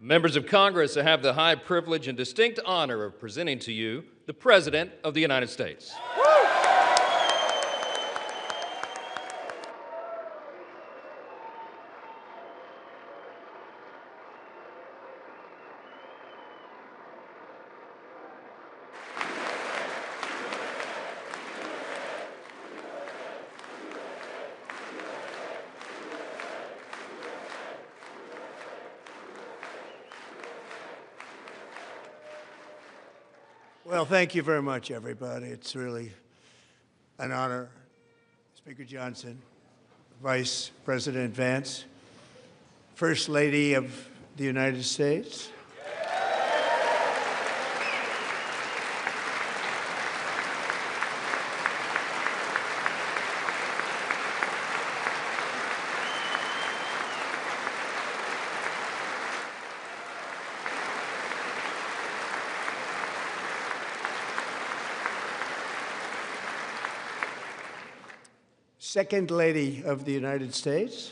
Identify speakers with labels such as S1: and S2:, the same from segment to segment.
S1: Members of Congress, I have the high privilege and distinct honor of presenting to you the President of the United States.
S2: Well, thank you very much, everybody. It's really an honor. Speaker Johnson, Vice President Vance, First Lady of the United States, Second Lady of the United States,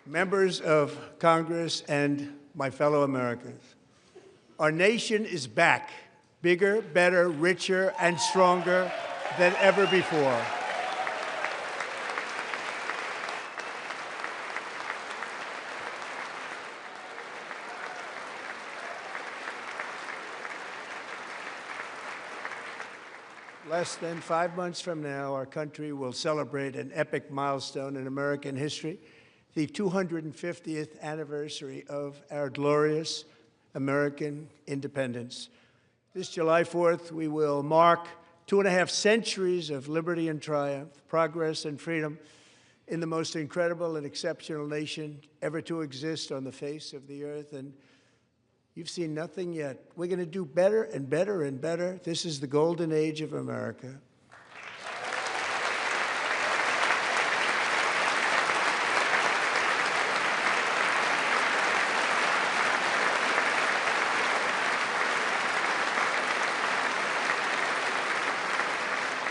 S2: members of Congress, and my fellow Americans. Our nation is back, bigger, better, richer, and stronger than ever before. Less than 5 months from now, our country will celebrate an epic milestone in American history, the 250th anniversary of our glorious American independence. This July 4th, we will mark 2.5 centuries of liberty and triumph, progress and freedom in the most incredible and exceptional nation ever to exist on the face of the earth. And you've seen nothing yet. We're going to do better and better and better. This is the golden age of America.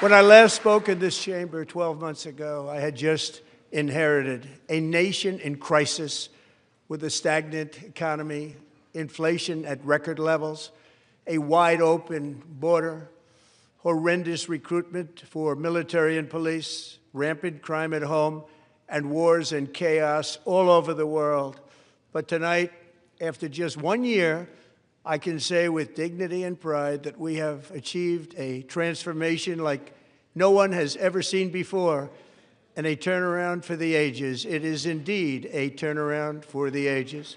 S2: When I last spoke in this chamber 12 months ago, I had just inherited a nation in crisis with a stagnant economy, inflation at record levels, a wide-open border, horrendous recruitment for military and police, rampant crime at home, and wars and chaos all over the world. But tonight, after just 1 year, I can say with dignity and pride that we have achieved a transformation like no one has ever seen before, and a turnaround for the ages. It is indeed a turnaround for the ages.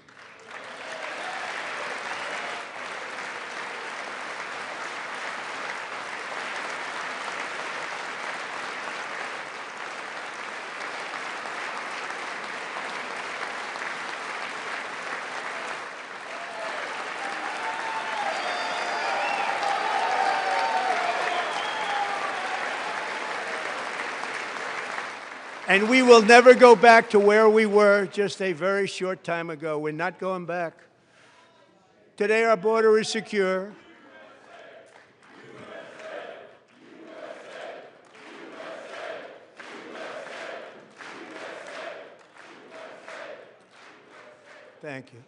S2: And we will never go back to where we were just a very short time ago. We're not going back. Today, our border is secure. Thank you.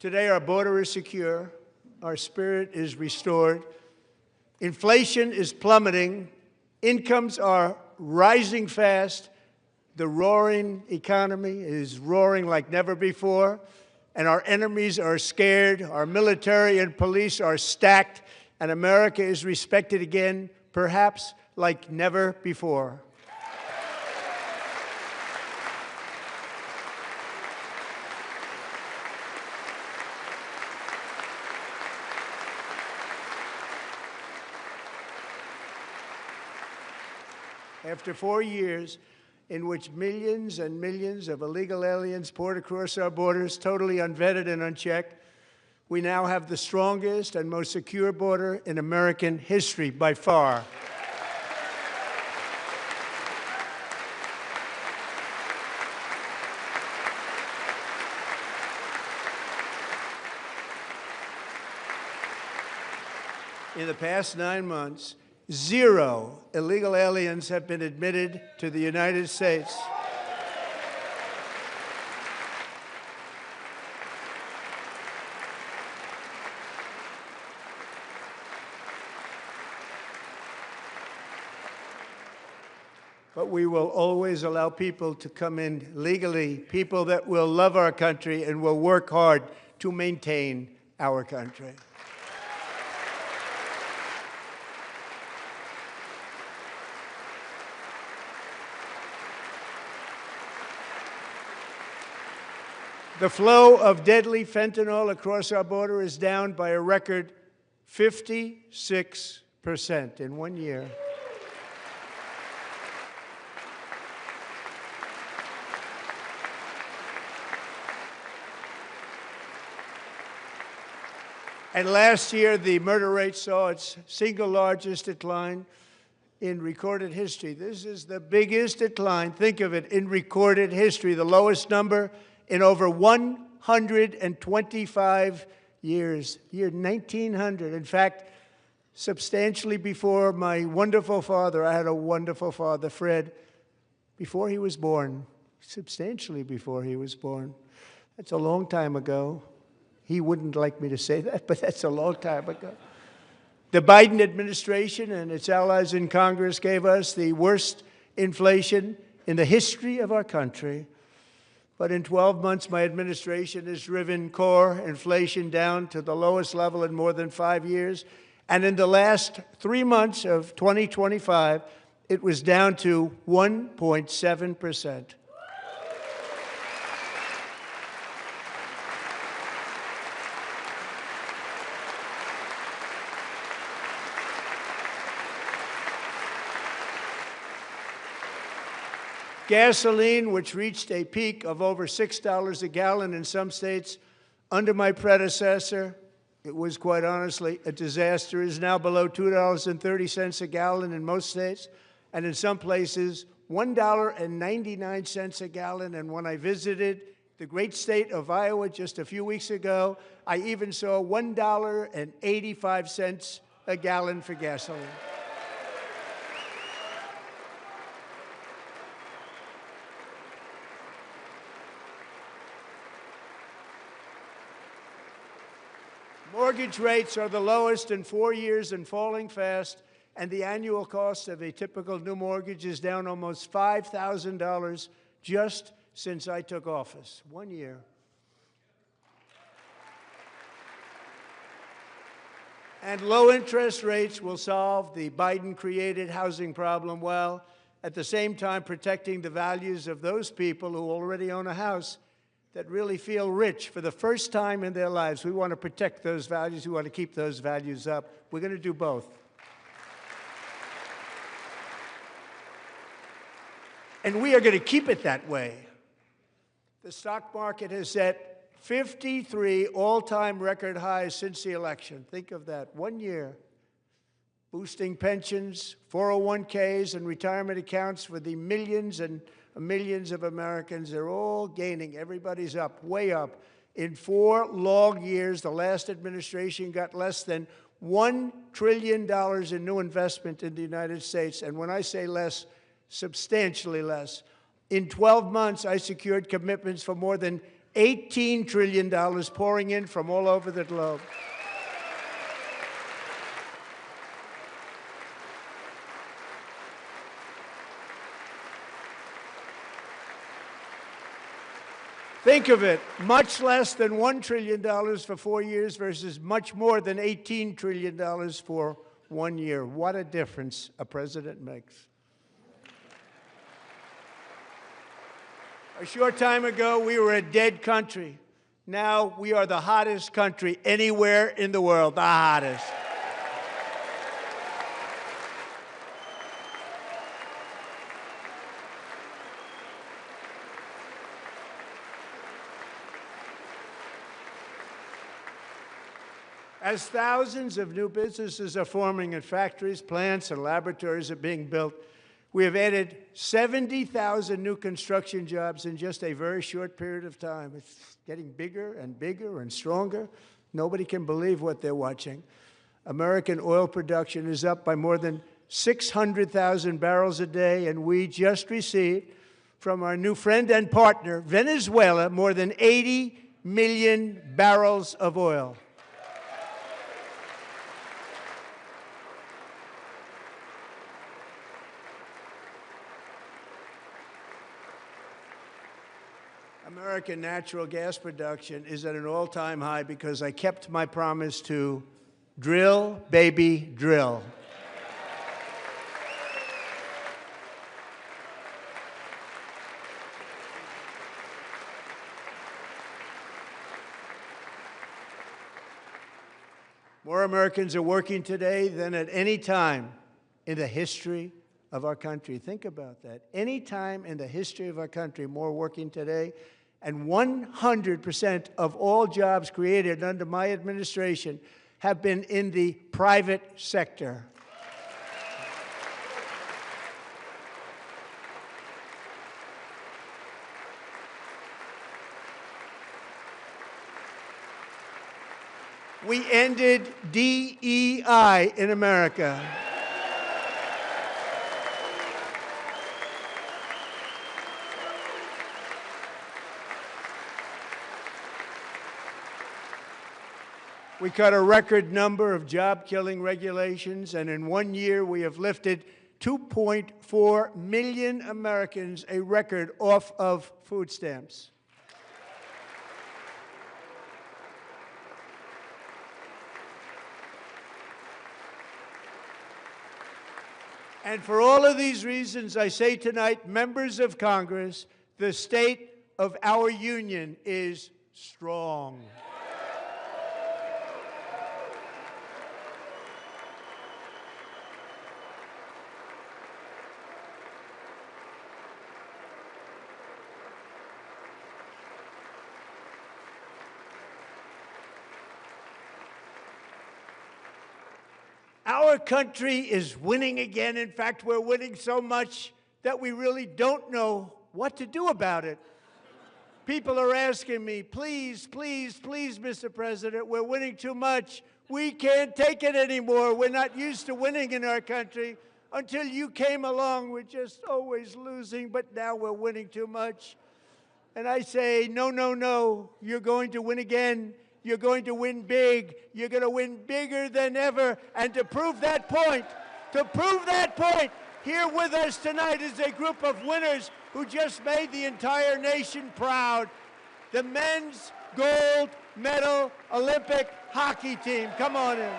S2: Today, our border is secure. Our spirit is restored. Inflation is plummeting. Incomes are rising fast. The roaring economy is roaring like never before, and our enemies are scared, our military and police are stacked, and America is respected again, perhaps like never before. After 4 years in which millions and millions of illegal aliens poured across our borders, totally unvetted and unchecked, we now have the strongest and most secure border in American history by far. In the past 9 months, 0 illegal aliens have been admitted to the United States. But we will always allow people to come in legally, people that will love our country and will work hard to maintain our country. The flow of deadly fentanyl across our border is down by a record 56% in 1 year. And last year, the murder rate saw its single largest decline in recorded history. This is the biggest decline, think of it, in recorded history, the lowest number in over 125 years, year 1900. In fact, substantially before my wonderful father, I had a wonderful father, Fred, before he was born, substantially before he was born. That's a long time ago. He wouldn't like me to say that, but that's a long time ago. The Biden administration and its allies in Congress gave us the worst inflation in the history of our country. But in 12 months, my administration has driven core inflation down to the lowest level in more than 5 years. And in the last 3 months of 2025, it was down to 1.7%. Gasoline, which reached a peak of over $6 a gallon in some states under my predecessor, it was quite honestly a disaster, is now below $2.30 a gallon in most states, and in some places, $1.99 a gallon. And when I visited the great state of Iowa just a few weeks ago, I even saw $1.85 a gallon for gasoline. Mortgage rates are the lowest in 4 years and falling fast, and the annual cost of a typical new mortgage is down almost $5,000 just since I took office. 1 year. And low interest rates will solve the Biden-created housing problem while at the same time protecting the values of those people who already own a house that really feel rich for the first time in their lives. We want to protect those values. We want to keep those values up. We're going to do both. And we are going to keep it that way. The stock market has set 53 all-time record highs since the election. Think of that, 1 year. Boosting pensions, 401ks, and retirement accounts for the millions and millions of Americans. They're all gaining. Everybody's up, way up. In 4 long years, the last administration got less than $1 trillion in new investment in the United States. And when I say less, substantially less. In 12 months, I secured commitments for more than $18 trillion pouring in from all over the globe. Think of it, much less than $1 trillion for 4 years versus much more than $18 trillion for 1 year. What a difference a president makes. A short time ago, we were a dead country. Now we are the hottest country anywhere in the world, the hottest. As thousands of new businesses are forming and factories, plants, and laboratories are being built, we have added 70,000 new construction jobs in just a very short period of time. It's getting bigger and bigger and stronger. Nobody can believe what they're watching. American oil production is up by more than 600,000 barrels a day, and we just received from our new friend and partner, Venezuela, more than 80 million barrels of oil. American natural gas production is at an all-time high because I kept my promise to drill, baby, drill. More Americans are working today than at any time in the history of our country. Think about that. Any time in the history of our country, more working today. And 100% of all jobs created under my administration have been in the private sector. We ended DEI in America. We cut a record number of job-killing regulations, and in 1 year we have lifted 2.4 million Americans, a record, off of food stamps. And for all of these reasons, I say tonight, members of Congress, the state of our union is strong. Our country is winning again. In fact, we're winning so much that we really don't know what to do about it. People are asking me, please, please, please, Mr. President, we're winning too much. We can't take it anymore. We're not used to winning in our country. Until you came along, we're just always losing, but now we're winning too much. And I say, no, no, no, you're going to win again. You're going to win big. You're going to win bigger than ever. And to prove that point, here with us tonight is a group of winners who just made the entire nation proud. The men's gold medal Olympic hockey team. Come on in.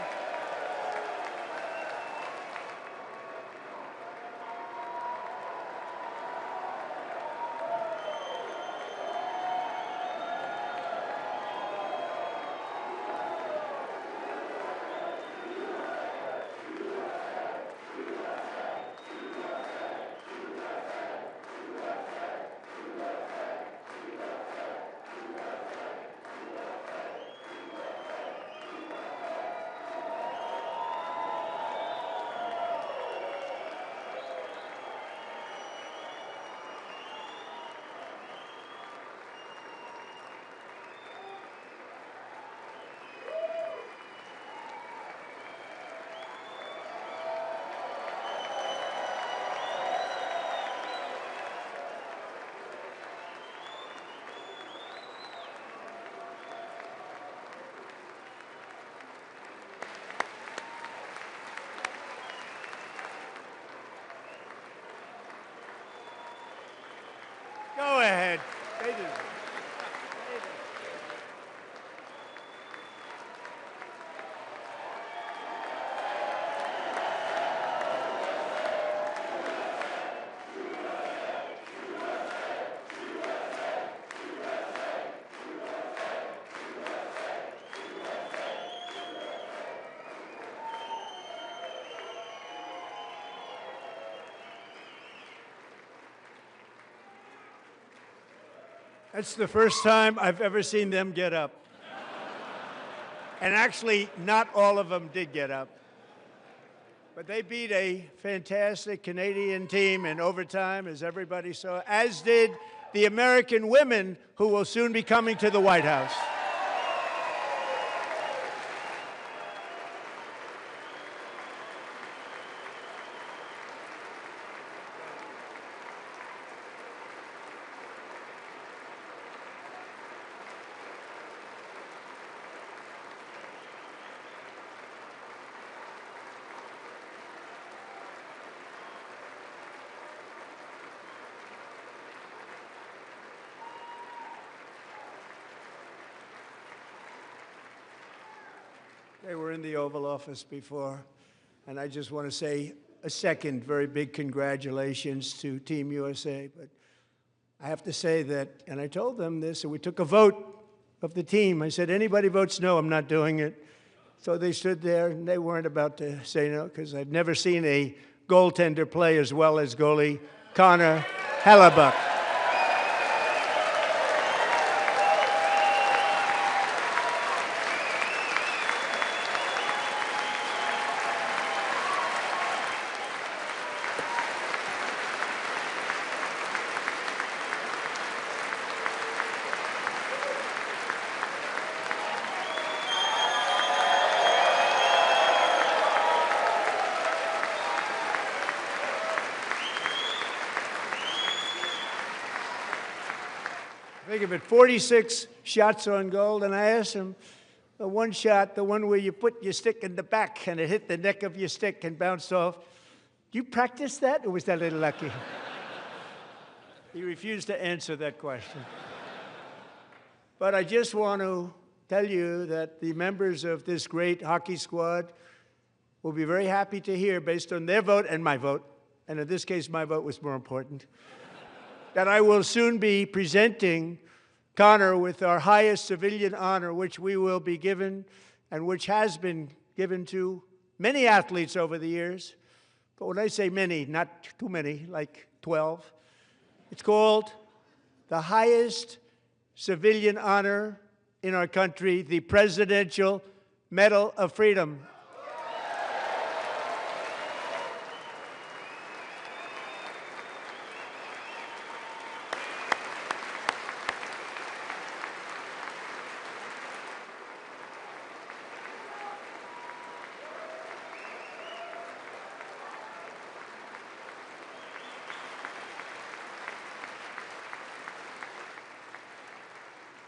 S2: Go ahead. They do. That's the first time I've ever seen them get up. And actually, not all of them did get up. But they beat a fantastic Canadian team in overtime, as everybody saw, as did the American women who will soon be coming to the White House. They were in the Oval Office before. And I just want to say a second very big congratulations to Team USA. But I have to say that, and I told them this, and we took a vote of the team. I said, anybody votes no, I'm not doing it. So they stood there, and they weren't about to say no, because I've never seen a goaltender play as well as goalie Connor Hellebuck. Think of it, 46 shots on goal, and I asked him, the one shot, the one where you put your stick in the back and it hit the neck of your stick and bounced off, do you practice that, or was that a little lucky? He refused to answer that question. But I just want to tell you that the members of this great hockey squad will be very happy to hear, based on their vote and my vote, and in this case my vote was more important, that I will soon be presenting Connor with our highest civilian honor, which we will be given and which has been given to many athletes over the years. But when I say many, not too many, like 12, it's called the highest civilian honor in our country, the Presidential Medal of Freedom.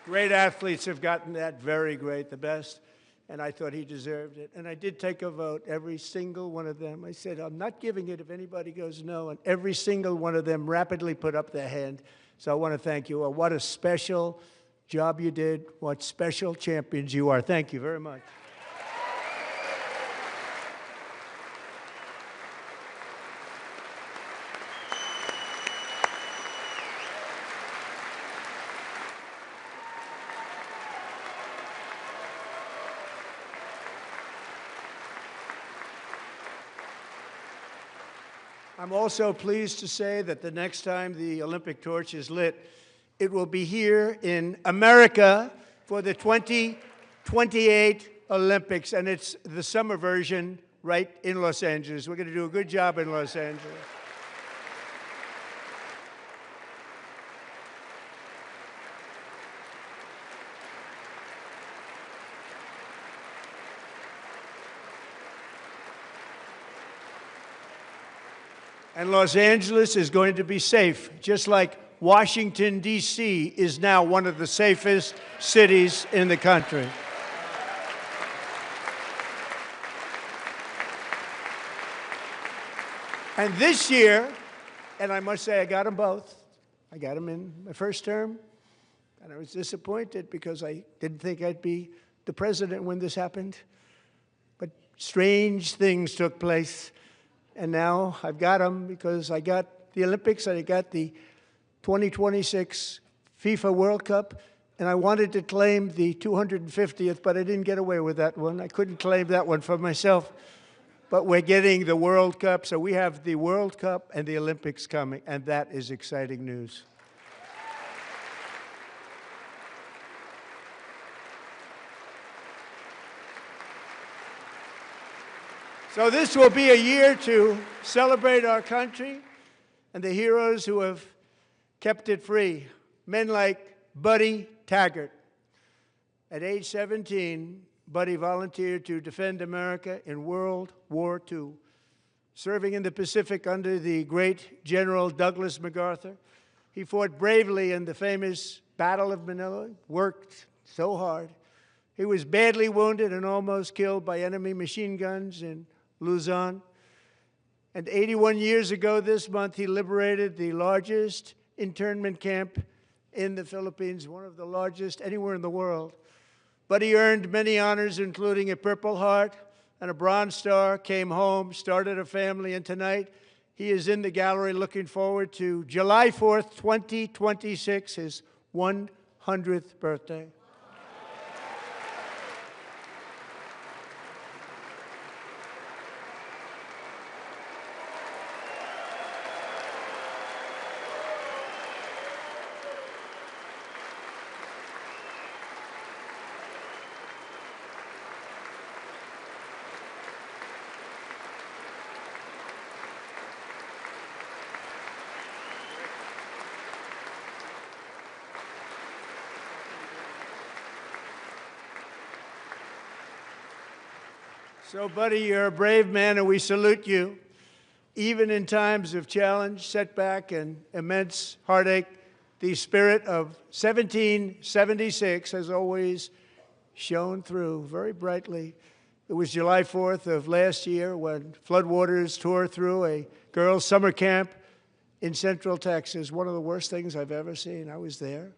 S2: Great athletes have gotten that, very great, the best, and I thought he deserved it. And I did take a vote, every single one of them. I said, I'm not giving it if anybody goes no, and every single one of them rapidly put up their hand. So I want to thank you. What a special job you did. What special champions you are. Thank you very much. I'm also pleased to say that the next time the Olympic torch is lit, it will be here in America for the 2028 Olympics, and it's the summer version right in Los Angeles. We're going to do a good job in Los Angeles. And Los Angeles is going to be safe, just like Washington, D.C. is now one of the safest cities in the country. And this year, and I must say I got them both. I got them in my first term, and I was disappointed because I didn't think I'd be the president when this happened. But strange things took place. And now I've got them because I got the Olympics and I got the 2026 FIFA World Cup, and I wanted to claim the 250th, but I didn't get away with that one. I couldn't claim that one for myself. But we're getting the World Cup, so we have the World Cup and the Olympics coming, and that is exciting news. So this will be a year to celebrate our country and the heroes who have kept it free. Men like Buddy Taggart. At age 17, Buddy volunteered to defend America in World War II, serving in the Pacific under the great General Douglas MacArthur. He fought bravely in the famous Battle of Manila, worked so hard. He was badly wounded and almost killed by enemy machine guns in Luzon. And 81 years ago this month, he liberated the largest internment camp in the Philippines, one of the largest anywhere in the world. Buddy earned many honors, including a Purple Heart and a Bronze Star, came home, started a family, and tonight he is in the gallery looking forward to July 4th, 2026, his 100th birthday. So, buddy, you're a brave man, and we salute you. Even in times of challenge, setback, and immense heartache, the spirit of 1776 has always shone through very brightly. It was July 4th of last year when floodwaters tore through a girls' summer camp in Central Texas, one of the worst things I've ever seen. I was there,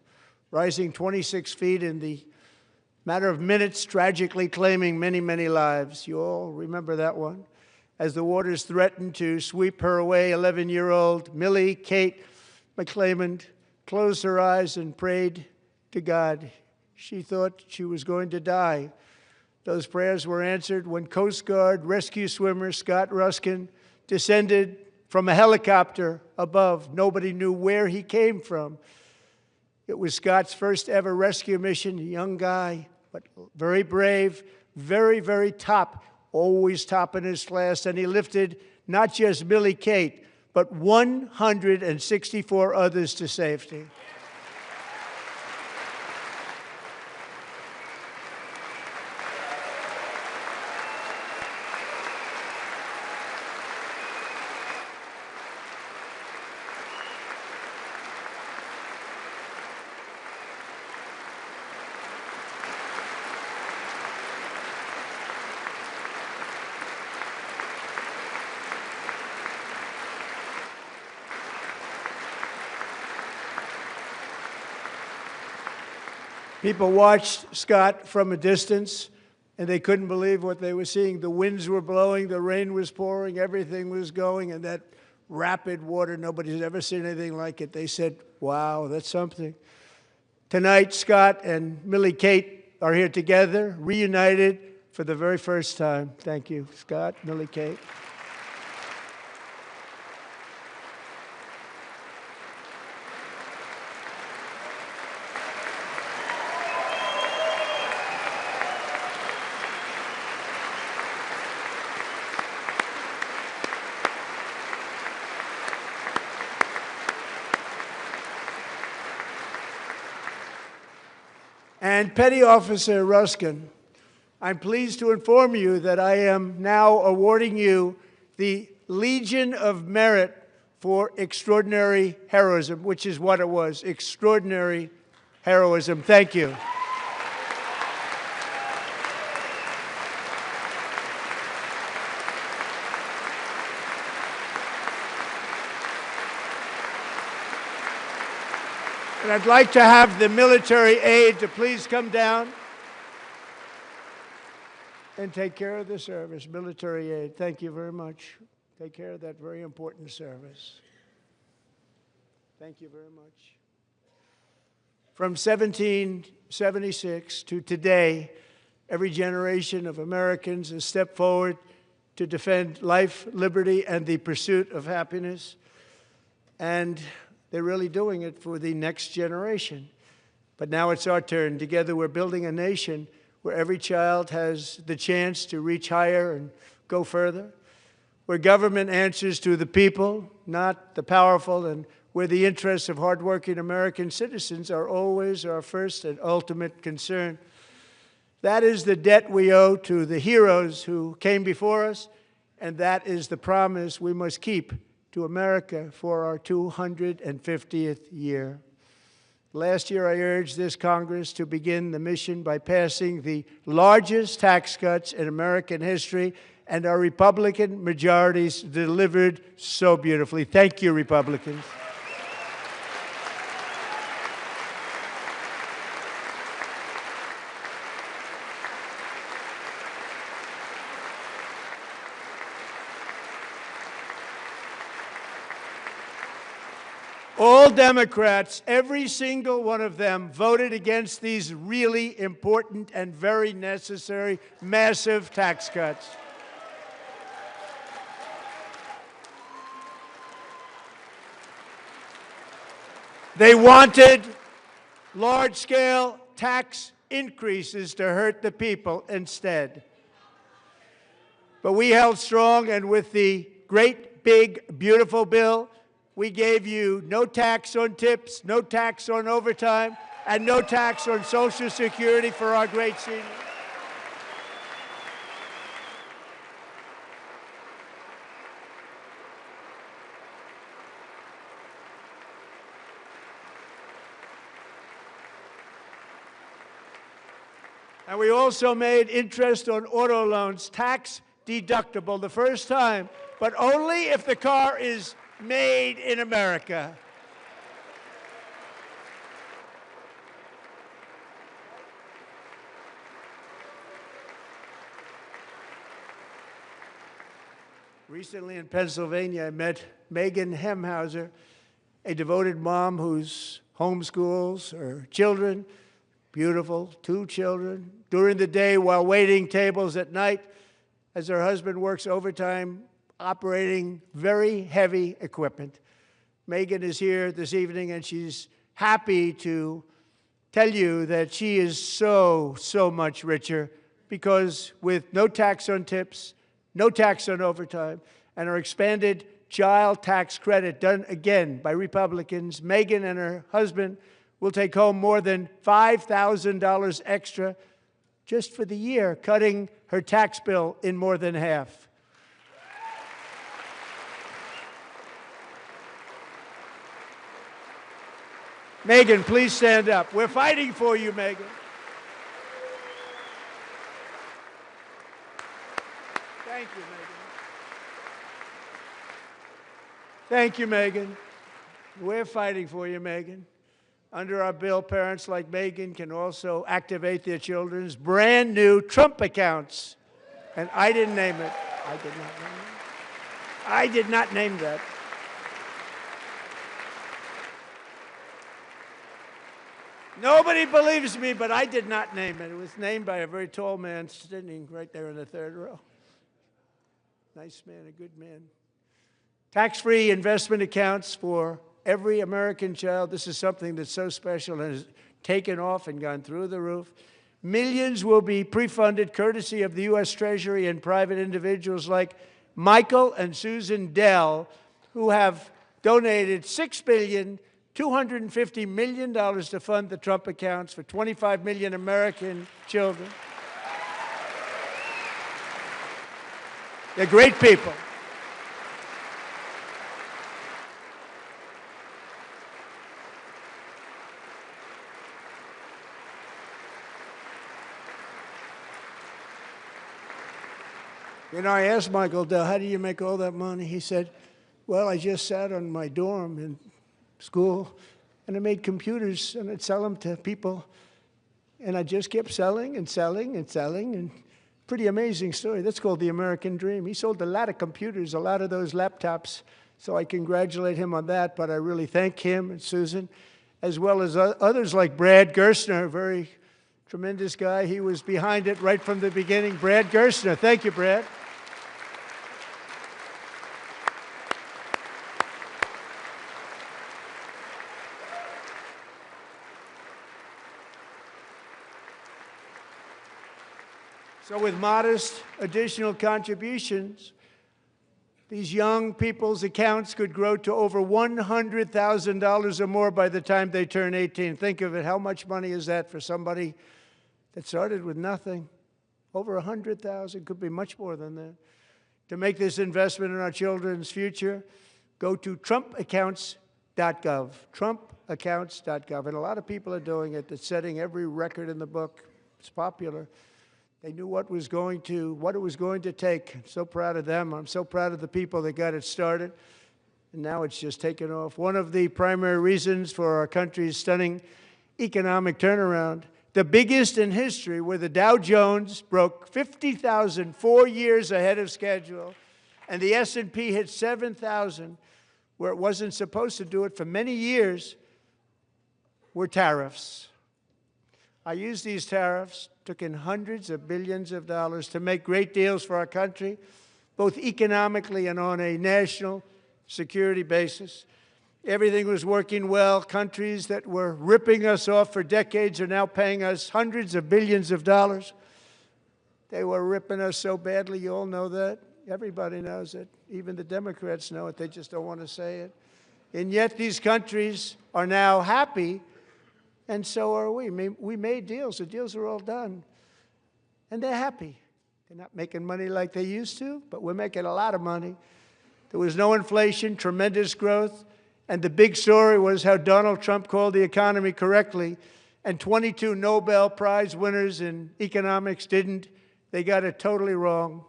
S2: rising 26 feet in the matter of minutes, tragically claiming many, many lives. You all remember that one. As the waters threatened to sweep her away, 11-year-old Millie Kate McClelland closed her eyes and prayed to God. She thought she was going to die. Those prayers were answered when Coast Guard rescue swimmer Scott Ruskin descended from a helicopter above. Nobody knew where he came from. It was Scott's first ever rescue mission, a young guy, but very brave, very, very top, always top in his class. And he lifted not just Millie Kate, but 164 others to safety. People watched Scott from a distance, and they couldn't believe what they were seeing. The winds were blowing, the rain was pouring, everything was going, and that rapid water, nobody's ever seen anything like it. They said, wow, that's something. Tonight, Scott and Millie Kate are here together, reunited for the very first time. Thank you, Scott, Millie Kate. And Petty Officer Ruskin, I'm pleased to inform you that I am now awarding you the Legion of Merit for extraordinary heroism, which is what it was, extraordinary heroism. Thank you. And I'd like to have the military aide to please come down and take care of the service. Military aide, thank you very much. Take care of that very important service. Thank you very much. From 1776 to today, every generation of Americans has stepped forward to defend life, liberty, and the pursuit of happiness. And they're really doing it for the next generation. But now it's our turn. Together we're building a nation where every child has the chance to reach higher and go further, where government answers to the people, not the powerful, and where the interests of hardworking American citizens are always our first and ultimate concern. That is the debt we owe to the heroes who came before us, and that is the promise we must keep to America for our 250th year. Last year, I urged this Congress to begin the mission by passing the largest tax cuts in American history, and our Republican majorities delivered so beautifully. Thank you, Republicans. All Democrats, every single one of them, voted against these really important and very necessary massive tax cuts. They wanted large-scale tax increases to hurt the people instead. But we held strong, and with the great, big, beautiful bill, we gave you no tax on tips, no tax on overtime, and no tax on Social Security for our great seniors. And we also made interest on auto loans tax deductible the first time, but only if the car is made in America. Recently in Pennsylvania, I met Megan Hemhauser, a devoted mom who's homeschools her children, beautiful, 2 children, during the day while waiting tables at night as her husband works overtime operating very heavy equipment. Megan is here this evening, and she's happy to tell you that she is so much richer because with no tax on tips, no tax on overtime, and our expanded child tax credit done again by Republicans, Megan and her husband will take home more than $5,000 extra just for the year, cutting her tax bill in more than half. Megan, please stand up. We're fighting for you, Megan. Thank you, Megan. Thank you, Megan. We're fighting for you, Megan. Under our bill, parents like Megan can also activate their children's brand new Trump accounts. And I didn't name it. I did not name it. I did not name that. Nobody believes me, but I did not name it. It was named by a very tall man sitting right there in the 3rd row. Nice man, a good man. Tax-free investment accounts for every American child. This is something that's so special and has taken off and gone through the roof. Millions will be pre-funded courtesy of the U.S. Treasury and private individuals like Michael and Susan Dell, who have donated $6.25 billion to fund the Trump accounts for 25 million American children. They're great people. You know, I asked Michael Dell, how do you make all that money? He said, well, I just sat on my dorm in school, and I made computers, and I'd sell them to people, and I just kept selling and selling and selling, and pretty amazing story. That's called the American dream. He sold a lot of computers, a lot of those laptops, so I congratulate him on that, but I really thank him and Susan, as well as others like Brad Gerstner, a very tremendous guy. He was behind it right from the beginning. Brad Gerstner. Thank you, Brad. So with modest additional contributions, these young people's accounts could grow to over $100,000 or more by the time they turn 18. Think of it. How much money is that for somebody that started with nothing? Over 100,000, could be much more than that. To make this investment in our children's future, go to trumpaccounts.gov, trumpaccounts.gov. And a lot of people are doing it. It's setting every record in the book. It's popular. They knew what it was going to take. I'm so proud of them. I'm so proud of the people that got it started. And now it's just taken off. One of the primary reasons for our country's stunning economic turnaround, the biggest in history, where the Dow Jones broke 50,000 4 years ahead of schedule, and the S&P hit 7,000, where it wasn't supposed to do it for many years, were tariffs. I used these tariffs, took in hundreds of billions of dollars to make great deals for our country, both economically and on a national security basis. Everything was working well. Countries that were ripping us off for decades are now paying us hundreds of billions of dollars. They were ripping us so badly, you all know that. Everybody knows it. Even the Democrats know it. They just don't want to say it. And yet these countries are now happy, and so are we. We made deals. The deals are all done. And they're happy. They're not making money like they used to, but we're making a lot of money. There was no inflation, tremendous growth. And the big story was how Donald Trump called the economy correctly, and 22 Nobel Prize winners in economics didn't. They got it totally wrong.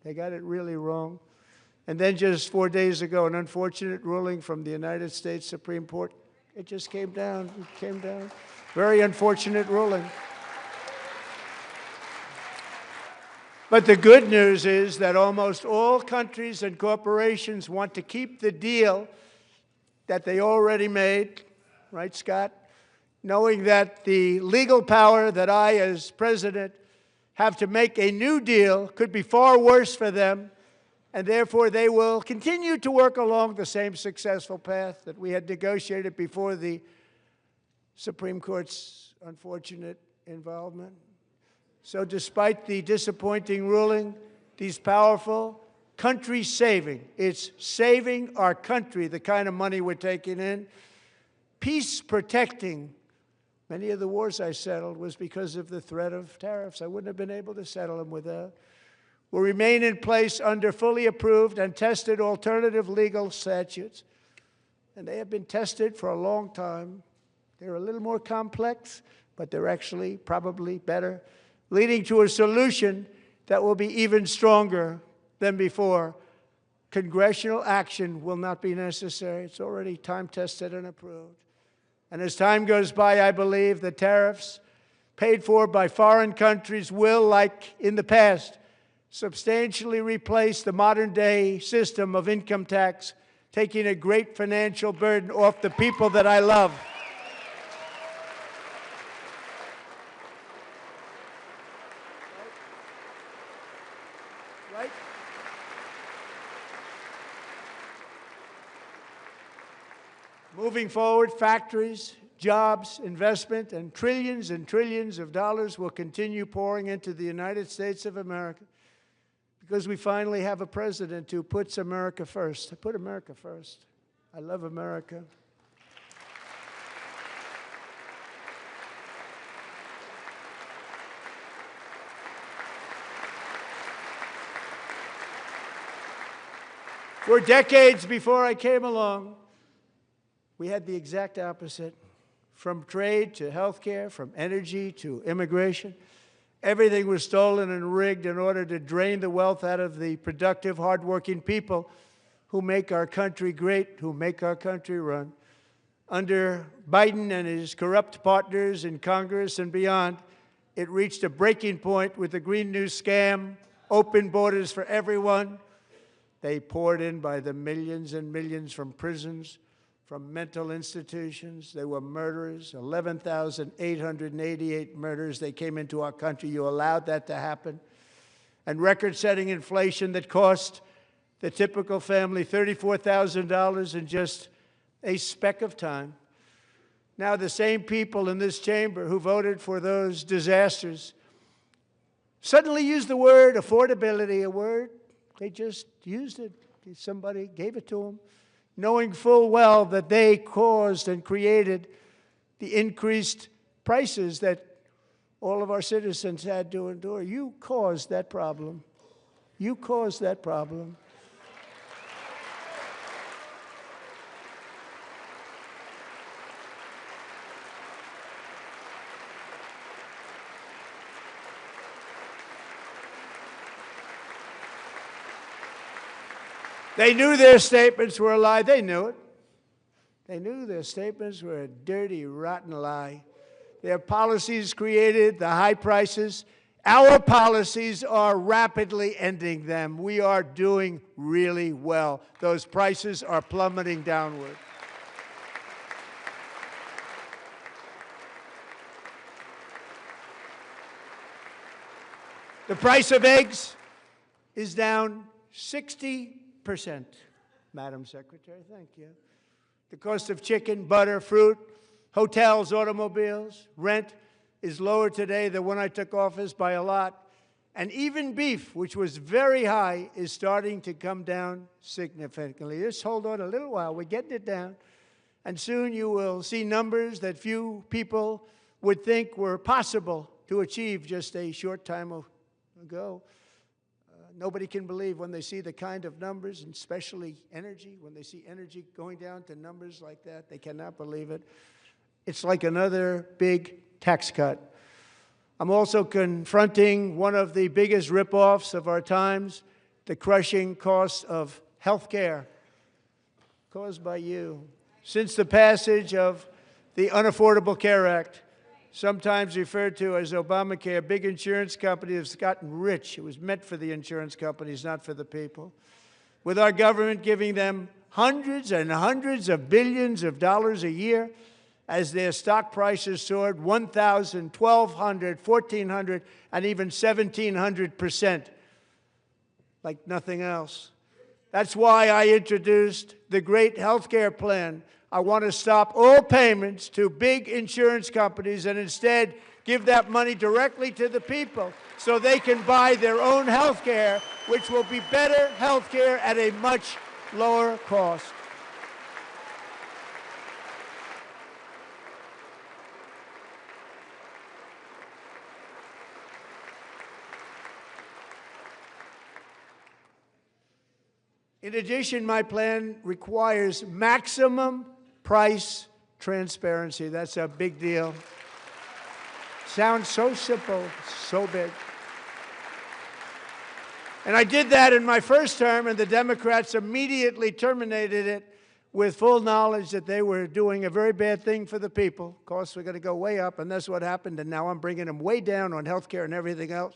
S2: They got it really wrong. And then just 4 days ago, an unfortunate ruling from the United States Supreme Court. It just came down. It came down. Very unfortunate ruling. But the good news is that almost all countries and corporations want to keep the deal that they already made, right, Scott? Knowing that the legal power that I, as president, have to make a new deal could be far worse for them, and therefore they will continue to work along the same successful path that we had negotiated before the Supreme Court's unfortunate involvement. So despite the disappointing ruling, these powerful country-saving, it's saving our country, the kind of money we're taking in, peace-protecting. Many of the wars I settled was because of the threat of tariffs. I wouldn't have been able to settle them without. Will remain in place under fully approved and tested alternative legal statutes. And they have been tested for a long time. They're a little more complex, but they're actually probably better, leading to a solution that will be even stronger than before. Congressional action will not be necessary. It's already time-tested and approved. And as time goes by, I believe the tariffs paid for by foreign countries will, like in the past, substantially replace the modern-day system of income tax, taking a great financial burden off the people that I love. Right? Moving forward, factories, jobs, investment, and trillions of dollars will continue pouring into the United States of America because we finally have a president who puts America first. I put America first. I love America. For decades before I came along, we had the exact opposite. From trade to health care, from energy to immigration, everything was stolen and rigged in order to drain the wealth out of the productive, hardworking people who make our country great, who make our country run. Under Biden and his corrupt partners in Congress and beyond, it reached a breaking point with the Green New scam, open borders for everyone. They poured in by the millions and millions from prisons, from mental institutions. They were murderers, 11,888 murders. They came into our country. You allowed that to happen. And record-setting inflation that cost the typical family $34,000 in just a speck of time. Now the same people in this chamber who voted for those disasters suddenly use the word affordability, a word. They just used it. Somebody gave it to them, knowing full well that they caused and created the increased prices that all of our citizens had to endure. You caused that problem. You caused that problem. They knew their statements were a lie. They knew it. They knew their statements were a dirty, rotten lie. Their policies created the high prices Our policies are rapidly ending them. We are doing really well. Those prices are plummeting downward. The price of eggs is down 60%, Madam Secretary, thank you. The cost of chicken, butter, fruit, hotels, automobiles, rent is lower today than when I took office by a lot. And even beef, which was very high, is starting to come down significantly. Just hold on a little while. We're getting it down. And soon you will see numbers that few people would think were possible to achieve just a short time ago. Nobody can believe when they see the kind of numbers, and especially energy, when they see energy going down to numbers like that, they cannot believe it. It's like another big tax cut. I'm also confronting one of the biggest ripoffs of our times, the crushing cost of health care caused by you. Since the passage of the Unaffordable Care Act, sometimes referred to as Obamacare, big insurance companies have gotten rich. It was meant for the insurance companies, not for the people. With our government giving them hundreds and hundreds of billions of dollars a year as their stock prices soared 1,000, 1,200, 1,400, and even 1,700%, like nothing else. That's why I introduced the great health care plan. I want to stop all payments to big insurance companies and instead give that money directly to the people so they can buy their own health care, which will be better health care at a much lower cost. In addition, my plan requires maximum price transparency. That's a big deal. Sounds so simple, so big. And I did that in my first term, and the Democrats immediately terminated it with full knowledge that they were doing a very bad thing for the people. Costs were going to go way up, and that's what happened, and now I'm bringing them way down on health care and everything else.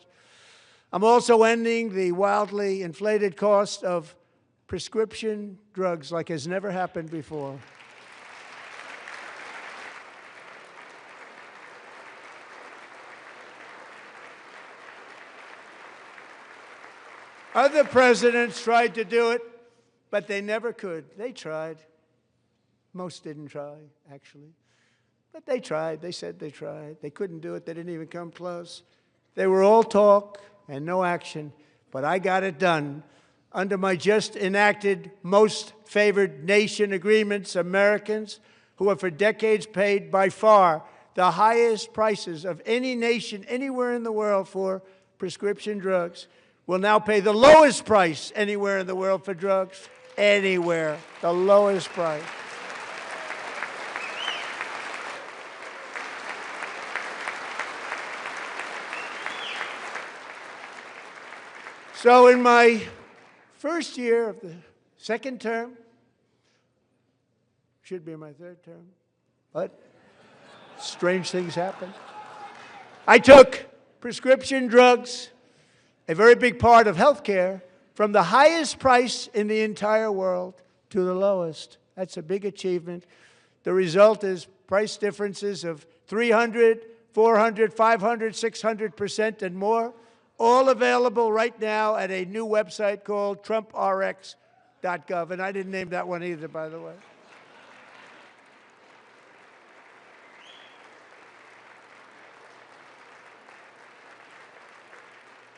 S2: I'm also ending the wildly inflated cost of prescription drugs like has never happened before. Other presidents tried to do it, but they never could. They tried. Most didn't try, actually. But they tried. They said they tried. They couldn't do it. They didn't even come close. They were all talk and no action, but I got it done. Under my just enacted most favored nation agreements, Americans who have for decades paid by far the highest prices of any nation anywhere in the world for prescription drugs will now pay the lowest price anywhere in the world for drugs. Anywhere, the lowest price. So in my first year of the second term, should be my third term, but strange things happen. I took prescription drugs, a very big part of health care, from the highest price in the entire world to the lowest. That's a big achievement. The result is price differences of 300, 400, 500, 600% and more, all available right now at a new website called TrumpRx.gov. And I didn't name that one either, by the way.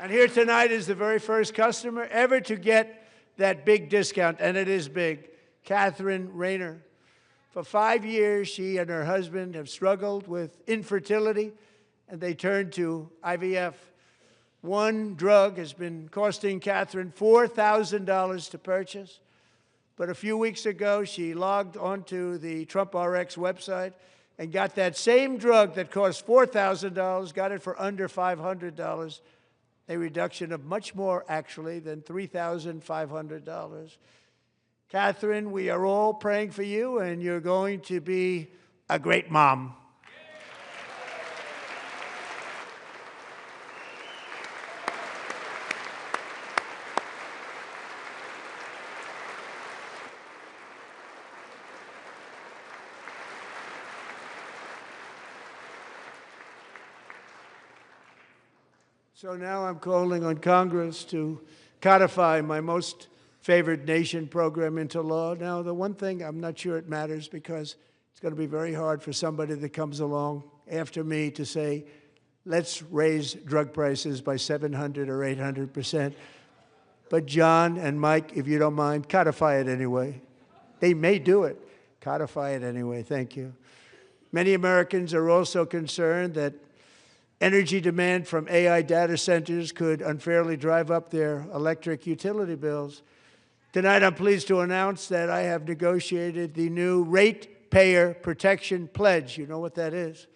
S2: And here tonight is the very first customer ever to get that big discount, and it is big, Catherine Rayner. For 5 years, she and her husband have struggled with infertility, and they turned to IVF. One drug has been costing Catherine $4,000 to purchase, but a few weeks ago, she logged onto the TrumpRx website and got that same drug that cost $4,000, got it for under $500. A reduction of much more, actually, than $3,500. Catherine, we are all praying for you, and you're going to be a great mom. So now I'm calling on Congress to codify my most favored nation program into law. Now, the one thing, I'm not sure it matters because it's going to be very hard for somebody that comes along after me to say, let's raise drug prices by 700 or 800%. But John and Mike, if you don't mind, codify it anyway. They may do it. Codify it anyway. Thank you. Many Americans are also concerned that energy demand from AI data centers could unfairly drive up their electric utility bills. Tonight, I'm pleased to announce that I have negotiated the new Ratepayer Protection Pledge. You know what that is?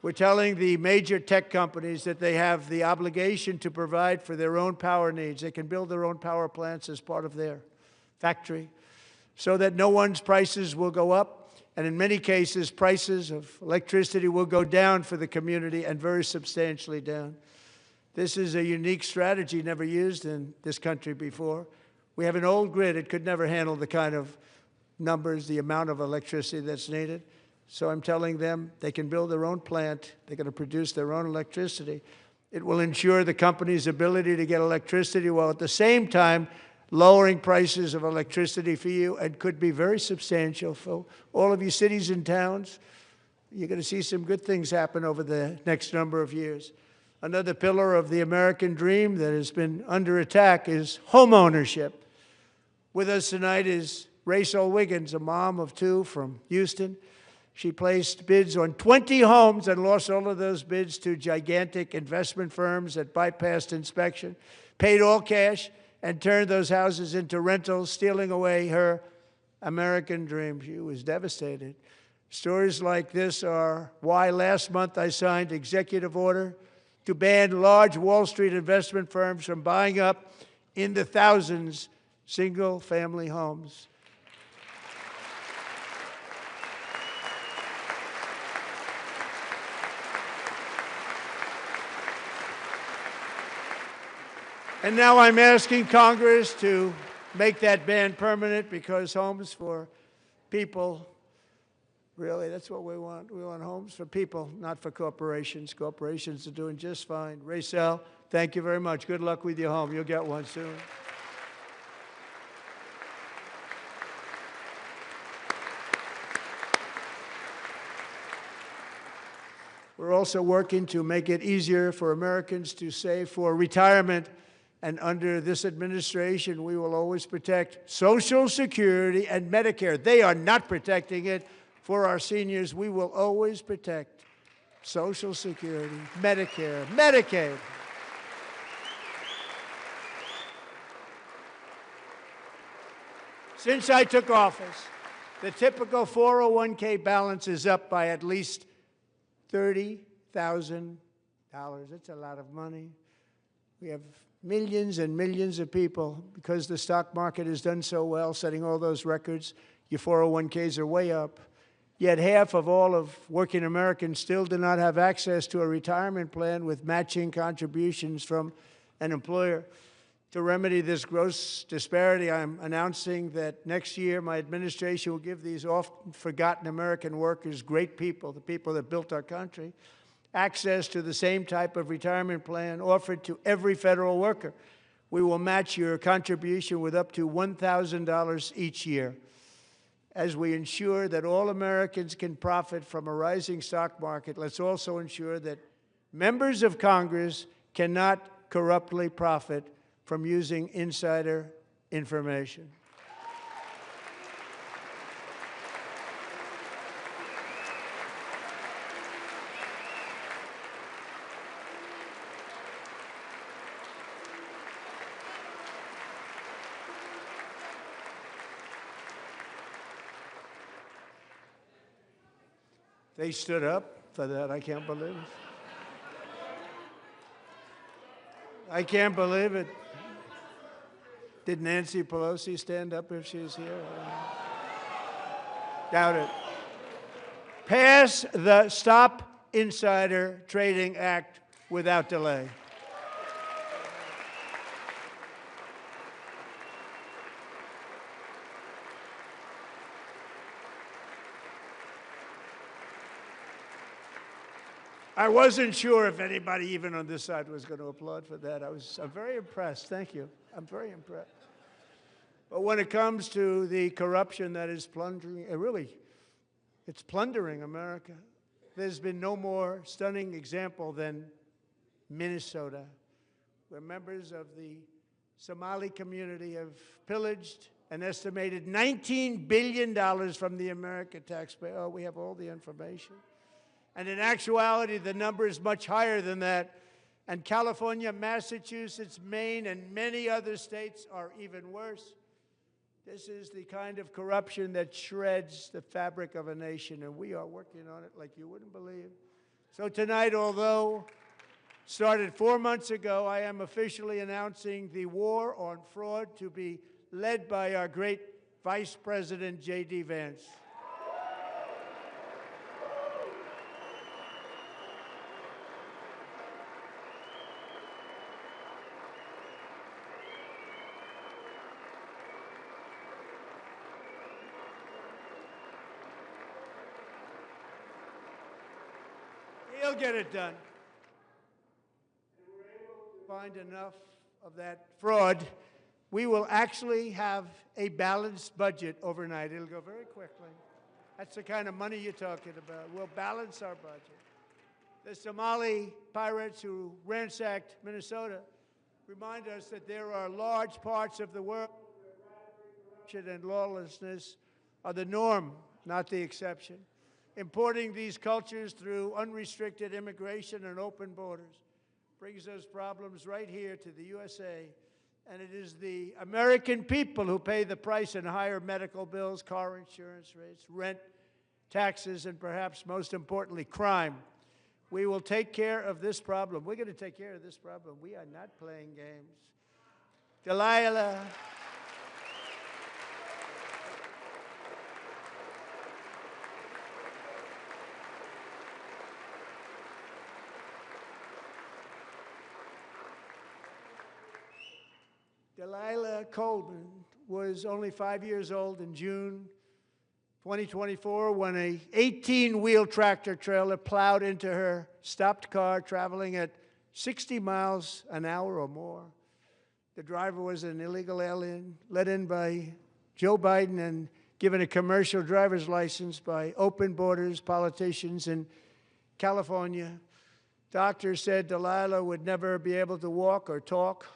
S2: We're telling the major tech companies that they have the obligation to provide for their own power needs. They can build their own power plants as part of their factory so that no one's prices will go up. And in many cases, prices of electricity will go down for the community and very substantially down. This is a unique strategy never used in this country before. We have an old grid. It could never handle the kind of numbers, the amount of electricity that's needed. So I'm telling them they can build their own plant. They're going to produce their own electricity. It will ensure the company's ability to get electricity while at the same time lowering prices of electricity for you, and could be very substantial for all of you cities and towns. You're going to see some good things happen over the next number of years. Another pillar of the American dream that has been under attack is home ownership. With us tonight is Rachel Wiggins, a mom of two from Houston. She placed bids on 20 homes and lost all of those bids to gigantic investment firms that bypassed inspection, paid all cash, and turned those houses into rentals, stealing away her American dream. She was devastated. Stories like this are why last month I signed executive order to ban large Wall Street investment firms from buying up in the thousands single-family homes. And now I'm asking Congress to make that ban permanent, because homes for people, really, that's what we want. We want homes for people, not for corporations. Corporations are doing just fine. Rachel, thank you very much. Good luck with your home. You'll get one soon. We're also working to make it easier for Americans to save for retirement. And under this administration, we will always protect Social Security and Medicare. They are not protecting it for our seniors. We will always protect Social Security, Medicare, Medicaid. Since I took office, the typical 401k balance is up by at least $30,000. That's a lot of money. We have millions and millions of people, because the stock market has done so well, setting all those records. Your 401ks are way up. Yet half of all of working Americans still do not have access to a retirement plan with matching contributions from an employer. To remedy this gross disparity, I'm announcing that next year my administration will give these often forgotten American workers, great people, the people that built our country, access to the same type of retirement plan offered to every federal worker. We will match your contribution with up to $1,000 each year. As we ensure that all Americans can profit from a rising stock market, let's also ensure that members of Congress cannot corruptly profit from using insider information. They stood up for that. I can't believe it. I can't believe it. Did Nancy Pelosi stand up if she's here? Doubt it. Pass the Stop Insider Trading Act without delay. I wasn't sure if anybody even on this side was going to applaud for that. I'm very impressed. Thank you. I'm very impressed. But when it comes to the corruption that is plundering, it's plundering America. There's been no more stunning example than Minnesota, where members of the Somali community have pillaged an estimated $19 billion from the American taxpayer. Oh, we have all the information. And in actuality, the number is much higher than that. And California, Massachusetts, Maine, and many other states are even worse. This is the kind of corruption that shreds the fabric of a nation, and we are working on it like you wouldn't believe. So tonight, although started 4 months ago, I am officially announcing the war on fraud to be led by our great Vice President, J.D. Vance. He'll get it done. If we're able to find enough of that fraud, we will actually have a balanced budget overnight. It'll go very quickly. That's the kind of money you're talking about. We'll balance our budget. The Somali pirates who ransacked Minnesota remind us that there are large parts of the world where corruption and lawlessness are the norm, not the exception. Importing these cultures through unrestricted immigration and open borders brings those problems right here to the USA. And it is the American people who pay the price in higher medical bills, car insurance rates, rent, taxes, and perhaps most importantly, crime. We will take care of this problem. We're going to take care of this problem. We are not playing games. Delilah. Delilah Coleman was only 5 years old in June 2024 when a 18-wheel tractor trailer plowed into her stopped car traveling at 60 miles an hour or more. The driver was an illegal alien let in by Joe Biden and given a commercial driver's license by open borders politicians in California. Doctors said Delilah would never be able to walk or talk,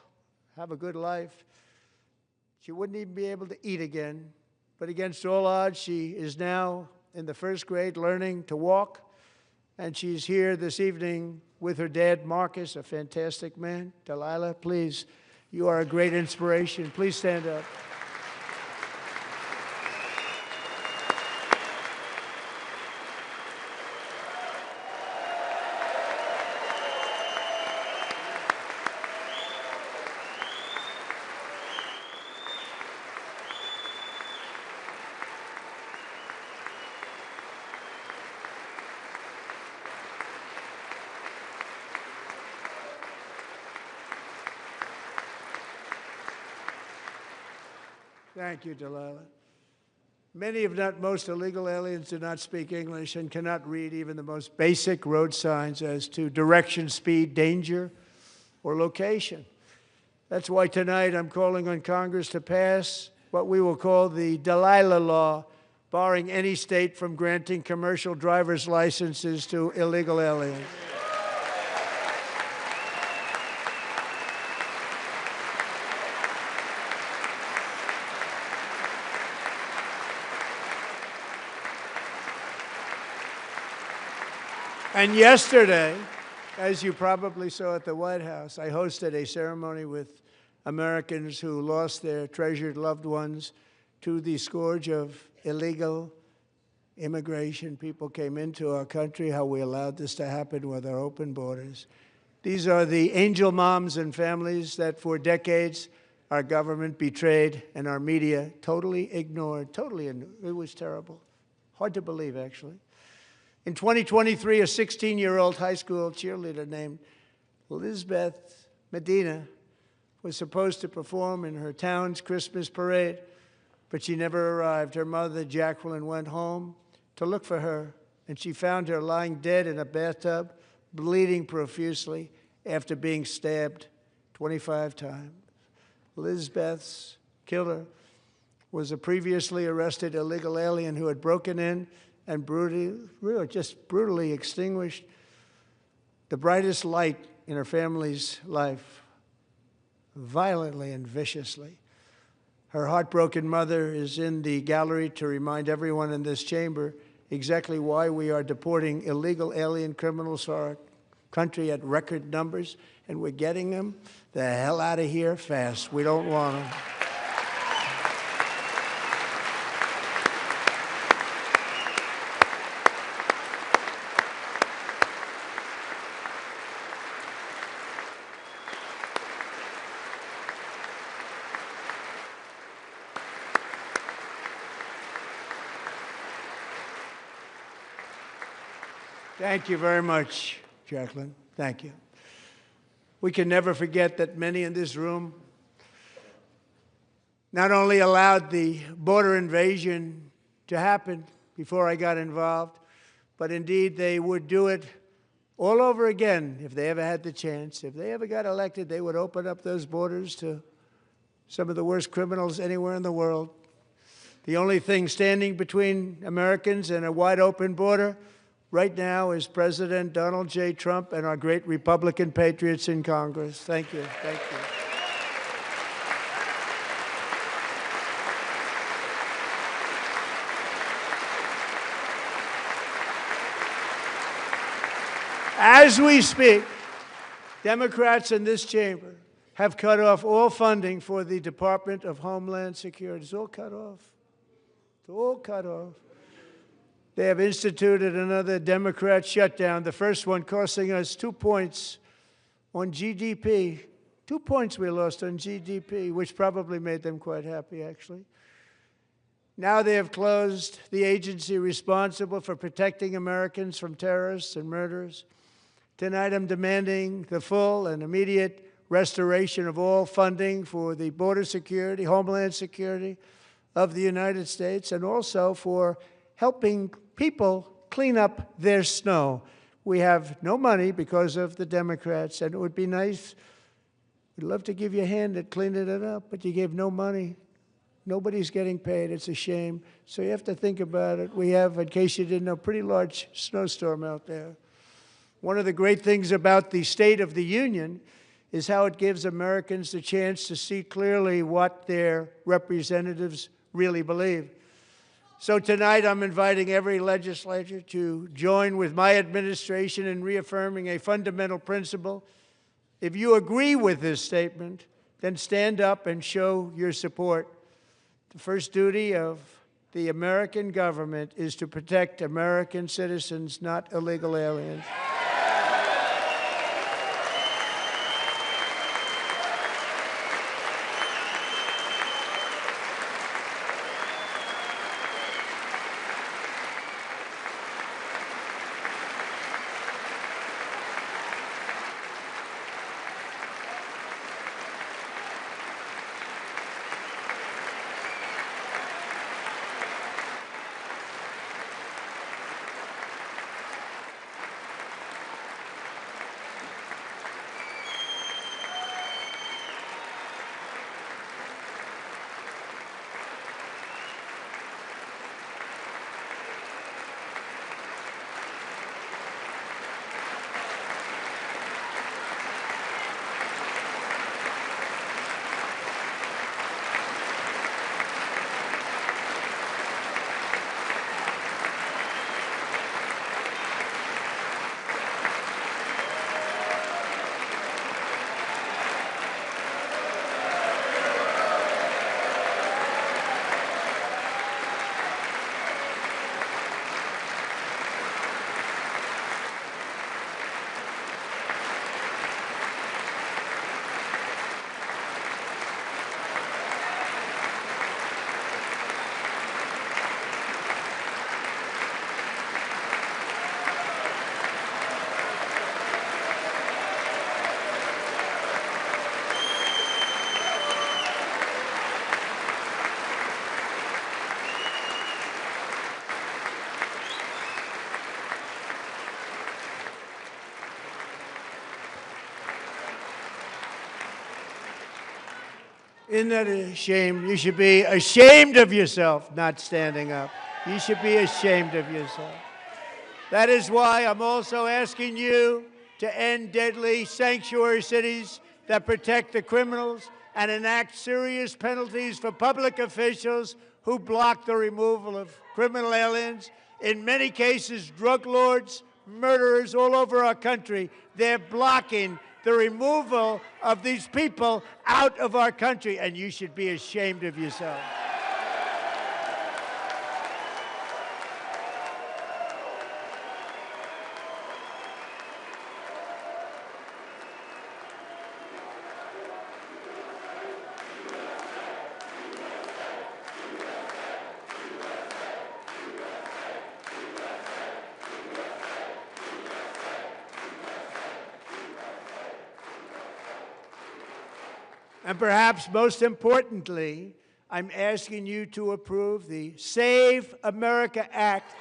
S2: have a good life. She wouldn't even be able to eat again. But against all odds, she is now in the first grade learning to walk. And she's here this evening with her dad, Marcus, a fantastic man. Delilah, please, you are a great inspiration. Please stand up. Thank you, Delilah. Many, if not most, illegal aliens do not speak English and cannot read even the most basic road signs as to direction, speed, danger, or location. That's why tonight I'm calling on Congress to pass what we will call the Delilah Law, barring any state from granting commercial driver's licenses to illegal aliens. And yesterday, as you probably saw at the White House, I hosted a ceremony with Americans who lost their treasured loved ones to the scourge of illegal immigration. People came into our country, how we allowed this to happen with our open borders. These are the angel moms and families that for decades our government betrayed and our media totally ignored. It was terrible. Hard to believe, actually. In 2023, a 16-year-old high school cheerleader named Elizabeth Medina was supposed to perform in her town's Christmas parade, but she never arrived. Her mother, Jacqueline, went home to look for her, and she found her lying dead in a bathtub bleeding profusely after being stabbed 25 times. Lizbeth's killer was a previously arrested illegal alien who had broken in and brutally extinguished the brightest light in her family's life, violently and viciously. Her heartbroken mother is in the gallery to remind everyone in this chamber exactly why we are deporting illegal alien criminals to our country at record numbers, and we're getting them the hell out of here fast. We don't want them. Thank you very much, Jacqueline. Thank you. We can never forget that many in this room not only allowed the border invasion to happen before I got involved, but indeed they would do it all over again if they ever had the chance. If they ever got elected, they would open up those borders to some of the worst criminals anywhere in the world. The only thing standing between Americans and a wide open border right now is President Donald J. Trump and our great Republican patriots in Congress. Thank you. Thank you. As we speak, Democrats in this chamber have cut off all funding for the Department of Homeland Security. It's all cut off. It's all cut off. They have instituted another Democrat shutdown, the first one costing us 2 points on GDP. 2 points we lost on GDP, which probably made them quite happy, actually. Now they have closed the agency responsible for protecting Americans from terrorists and murderers. Tonight I'm demanding the full and immediate restoration of all funding for the border security, homeland security of the United States, and also for helping people clean up their snow. We have no money because of the Democrats, and it would be nice. We'd love to give you a hand at cleaning it up, but you gave no money. Nobody's getting paid. It's a shame. So you have to think about it. We have, in case you didn't know, a pretty large snowstorm out there. One of the great things about the State of the Union is how it gives Americans the chance to see clearly what their representatives really believe. So tonight I'm inviting every legislator to join with my administration in reaffirming a fundamental principle. If you agree with this statement, then stand up and show your support. The first duty of the American government is to protect American citizens, not illegal aliens. Isn't that a shame? You should be ashamed of yourself not standing up. You should be ashamed of yourself. That is why I'm also asking you to end deadly sanctuary cities that protect the criminals and enact serious penalties for public officials who block the removal of criminal aliens. In many cases, drug lords, murderers all over our country, they're blocking the removal of these people out of our country, and you should be ashamed of yourself. And perhaps most importantly, I'm asking you to approve the Save America Act.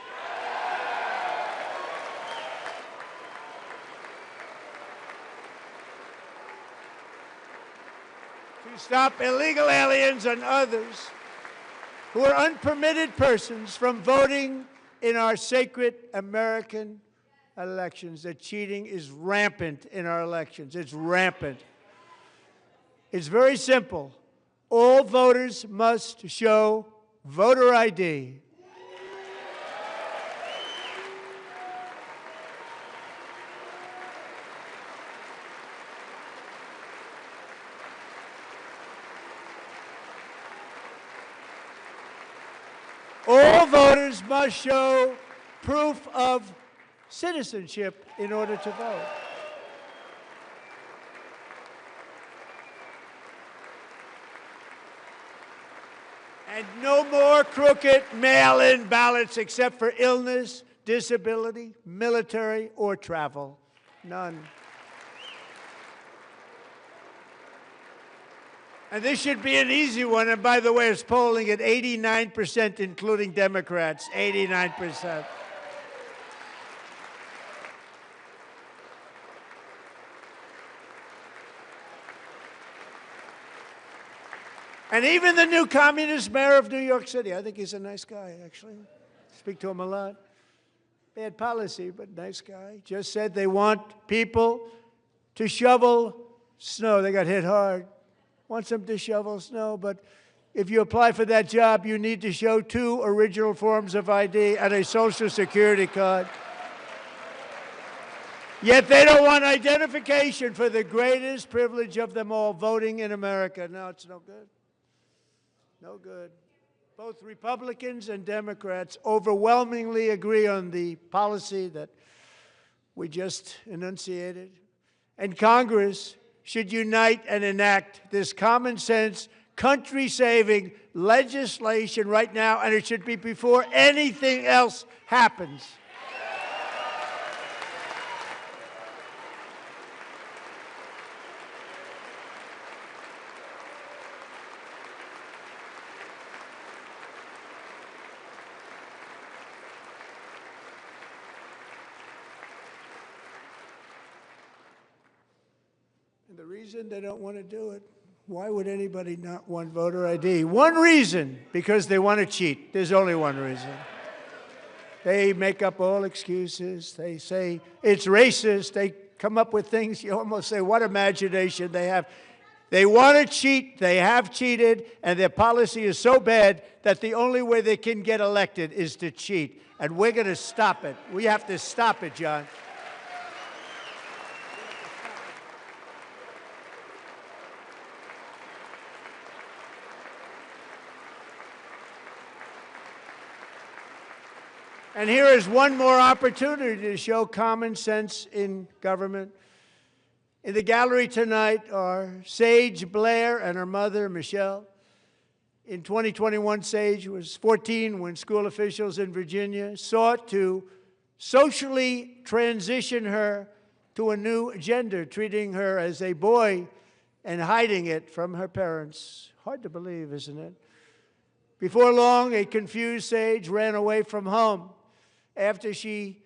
S2: To stop illegal aliens and others who are unpermitted persons from voting in our sacred American elections. That cheating is rampant in our elections. It's rampant. It's very simple. All voters must show voter ID. All voters must show proof of citizenship in order to vote. And no more crooked mail-in ballots except for illness, disability, military, or travel. None. And this should be an easy one. And by the way, it's polling at 89%, including Democrats, 89%. And even the new communist mayor of New York City, I think he's a nice guy, actually. Speak to him a lot. Bad policy, but nice guy. Just said they want people to shovel snow. They got hit hard. Wants them to shovel snow, but if you apply for that job, you need to show 2 original forms of ID and a Social Security card. Yet they don't want identification for the greatest privilege of them all, voting in America. No, it's no good. No good. Both Republicans and Democrats overwhelmingly agree on the policy that we just enunciated. And Congress should unite and enact this common sense, country-saving legislation right now, and it should be before anything else happens. And the reason they don't want to do it, why would anybody not want voter ID? One reason, because they want to cheat. There's only one reason. They make up all excuses. They say it's racist. They come up with things you almost say, what imagination they have. They want to cheat. They have cheated. And their policy is so bad that the only way they can get elected is to cheat. And we're going to stop it. We have to stop it, John. And here is one more opportunity to show common sense in government. In the gallery tonight are Sage Blair and her mother, Michelle. In 2021, Sage was 14 when school officials in Virginia sought to socially transition her to a new gender, treating her as a boy and hiding it from her parents. Hard to believe, isn't it? Before long, a confused Sage ran away from home after she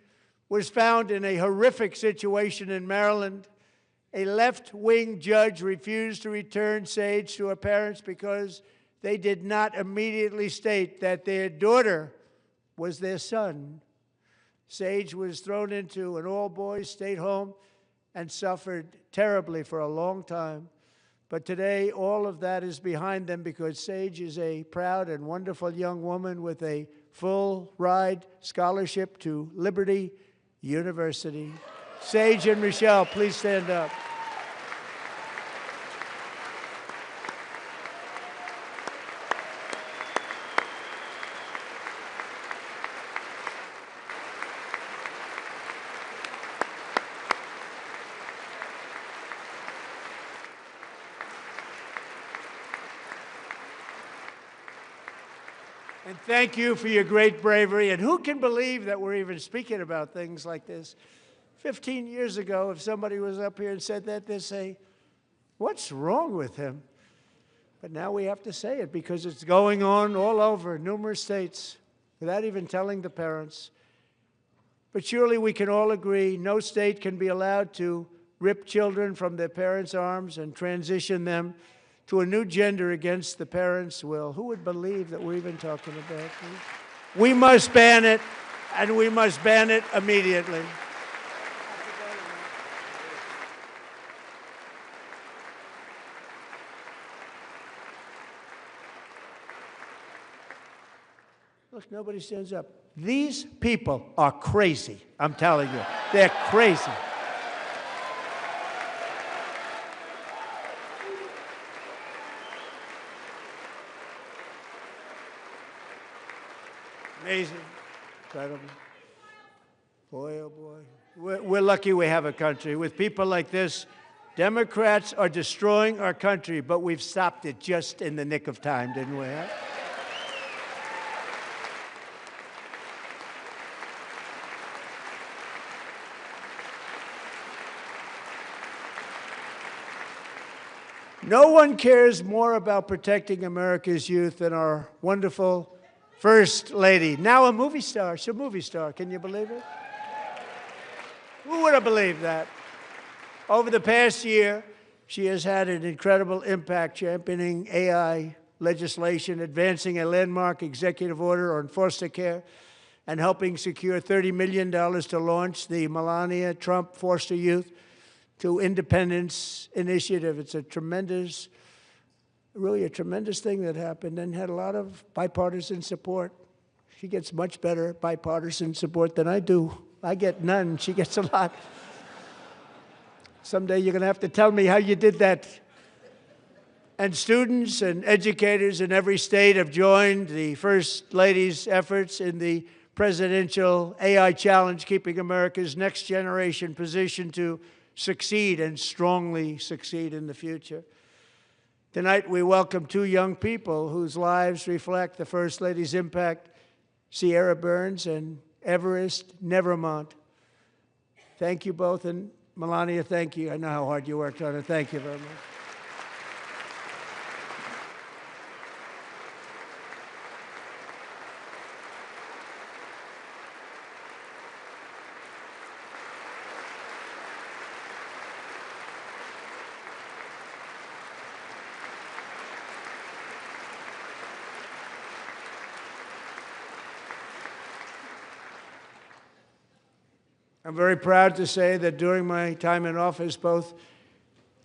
S2: was found in a horrific situation in Maryland. A left-wing judge refused to return Sage to her parents because they did not immediately state that their daughter was their son. Sage was thrown into an all-boys state home and suffered terribly for a long time. But today, all of that is behind them because Sage is a proud and wonderful young woman with a full-ride scholarship to Liberty University. Sage and Michelle, please stand up. And thank you for your great bravery. And who can believe that we're even speaking about things like this? 15 years ago, if somebody was up here and said that, they'd say, what's wrong with him? But now we have to say it because it's going on all over numerous states without even telling the parents. But surely we can all agree no state can be allowed to rip children from their parents' arms and transition them to a new gender against the parents' will. Who would believe that we're even talking about this? We must ban it, and we must ban it immediately. Look, nobody stands up. These people are crazy, I'm telling you. They're crazy. Amazing, incredible. Boy, oh boy. We're lucky we have a country. With people like this, Democrats are destroying our country, but we've stopped it just in the nick of time, didn't we? Huh? No one cares more about protecting America's youth than our wonderful First Lady, now a movie star. She's a movie star. Can you believe it? Who would have believed that? Over the past year, she has had an incredible impact championing AI legislation, advancing a landmark executive order on foster care, and helping secure $30 million to launch the Melania Trump Foster Youth to Independence Initiative. It's a tremendous really a tremendous thing that happened and had a lot of bipartisan support. She gets much better bipartisan support than I do. I get none. She gets a lot. Someday you're going to have to tell me how you did that. And students and educators in every state have joined the First Lady's efforts in the presidential AI challenge, keeping America's next generation positioned to succeed and strongly succeed in the future. Tonight, we welcome two young people whose lives reflect the First Lady's impact, Sierra Burns and Everest Nevermont. Thank you both, and Melania, thank you. I know how hard you worked on it. Thank you very much. I'm very proud to say that during my time in office, both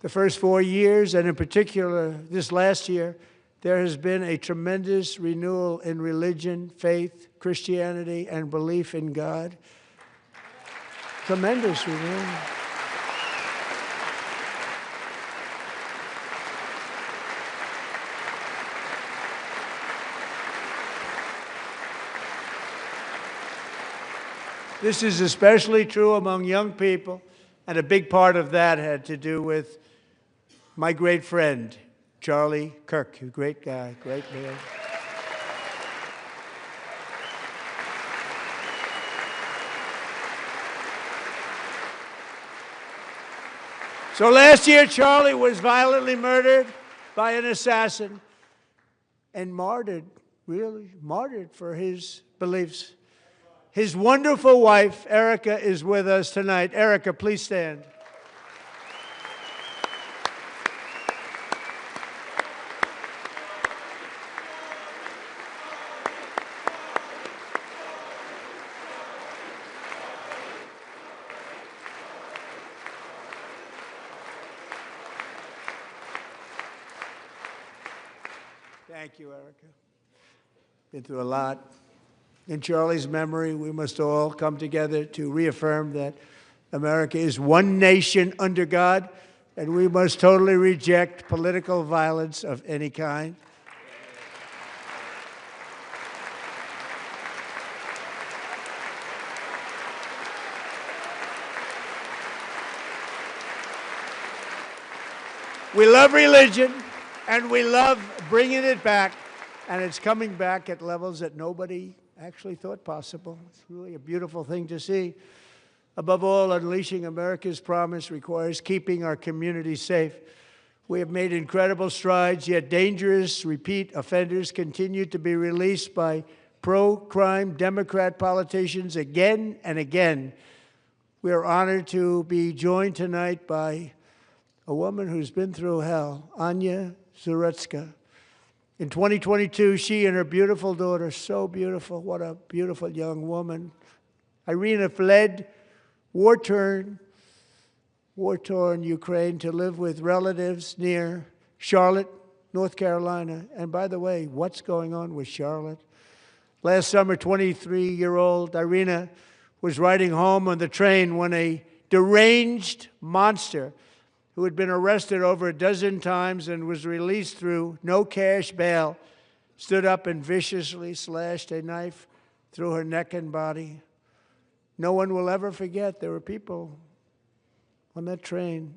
S2: the first 4 years and in particular this last year, there has been a tremendous renewal in religion, faith, Christianity, and belief in God. Tremendous renewal. This is especially true among young people, and a big part of that had to do with my great friend, Charlie Kirk, a great guy, great man. So last year, Charlie was violently murdered by an assassin and martyred, really martyred for his beliefs. His wonderful wife, Erica, is with us tonight. Erica, please stand. Thank you, Erica. Been through a lot. In Charlie's memory, we must all come together to reaffirm that America is one nation under God, and we must totally reject political violence of any kind. We love religion, and we love bringing it back, and it's coming back at levels that nobody actually thought possible. It's really a beautiful thing to see. Above all, unleashing America's promise requires keeping our communities safe. We have made incredible strides, yet dangerous repeat offenders continue to be released by pro-crime Democrat politicians again and again. We are honored to be joined tonight by a woman who's been through hell, Anya Zarutska. In 2022, she and her beautiful daughter, so beautiful, what a beautiful young woman, Irina, fled war-torn Ukraine to live with relatives near Charlotte, North Carolina. And by the way, what's going on with Charlotte? Last summer, 23-year-old Irina was riding home on the train when a deranged monster who had been arrested over a dozen times and was released through no cash bail, stood up and viciously slashed a knife through her neck and body. No one will ever forget. There were people on that train.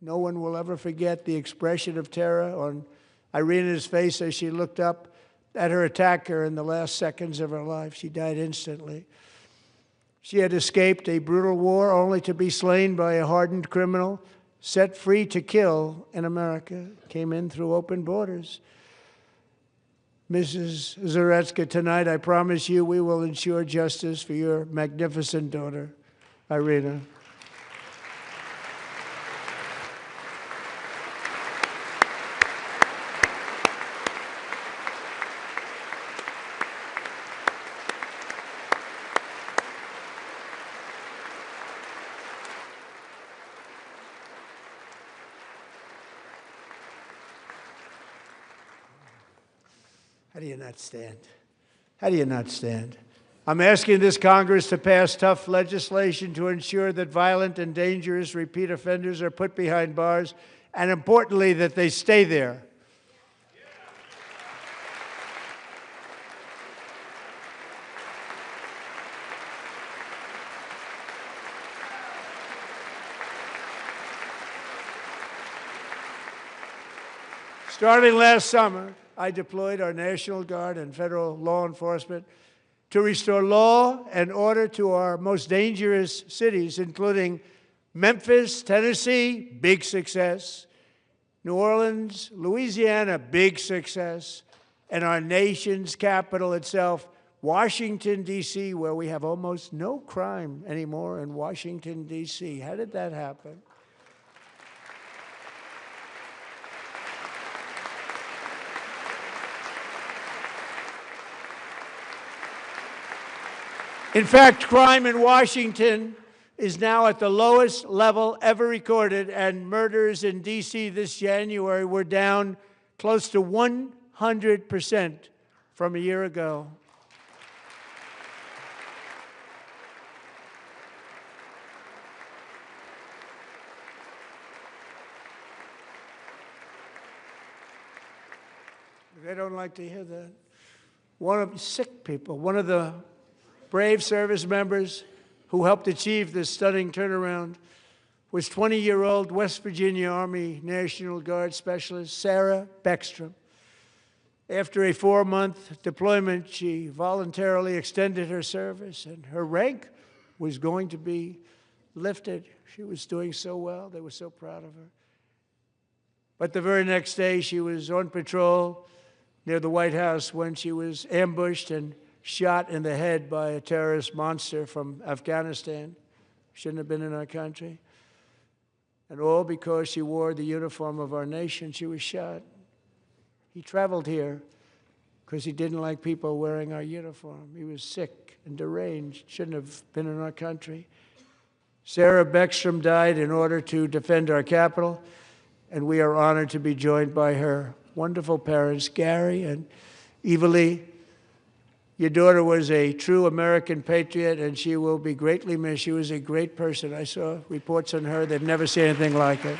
S2: No one will ever forget the expression of terror on Irina's face as she looked up at her attacker in the last seconds of her life. She died instantly. She had escaped a brutal war only to be slain by a hardened criminal set free to kill in America, came in through open borders. Mrs. Zarutska, tonight I promise you we will ensure justice for your magnificent daughter, Irina. How do you not stand? How do you not stand? I'm asking this Congress to pass tough legislation to ensure that violent and dangerous repeat offenders are put behind bars, and importantly, that they stay there. Starting last summer, I deployed our National Guard and federal law enforcement to restore law and order to our most dangerous cities, including Memphis, Tennessee, big success, New Orleans, Louisiana, big success, and our nation's capital itself, Washington, D.C., where we have almost no crime anymore in Washington, D.C. How did that happen? In fact, crime in Washington is now at the lowest level ever recorded, and murders in D.C. this January were down close to 100% from a year ago. They don't like to hear that. One of the brave service members who helped achieve this stunning turnaround was 20-year-old West Virginia Army National Guard Specialist Sarah Beckstrom. After a 4-month deployment, she voluntarily extended her service, and her rank was going to be lifted. She was doing so well. They were so proud of her. But the very next day, she was on patrol near the White House when she was ambushed and shot in the head by a terrorist monster from Afghanistan. Shouldn't have been in our country. And all because she wore the uniform of our nation. She was shot. He traveled here because he didn't like people wearing our uniform. He was sick and deranged. Shouldn't have been in our country. Sarah Beckstrom died in order to defend our capital, and we are honored to be joined by her wonderful parents, Gary and Evalie. Your daughter was a true American patriot, and she will be greatly missed. She was a great person. I saw reports on her. They've never seen anything like it.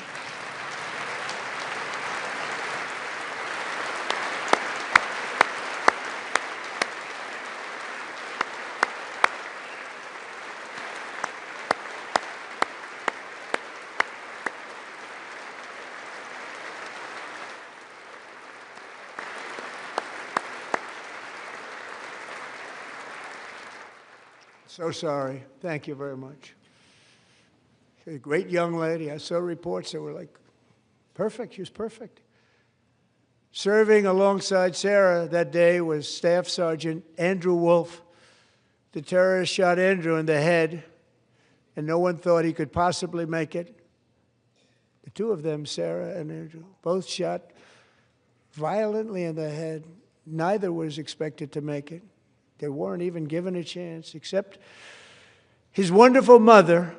S2: So sorry. Thank you very much. She's a great young lady. I saw reports that were like, perfect. She was perfect. Serving alongside Sarah that day was Staff Sergeant Andrew Wolf. The terrorist shot Andrew in the head, and no one thought he could possibly make it. The two of them, Sarah and Andrew, both shot violently in the head. Neither was expected to make it. They weren't even given a chance, except his wonderful mother,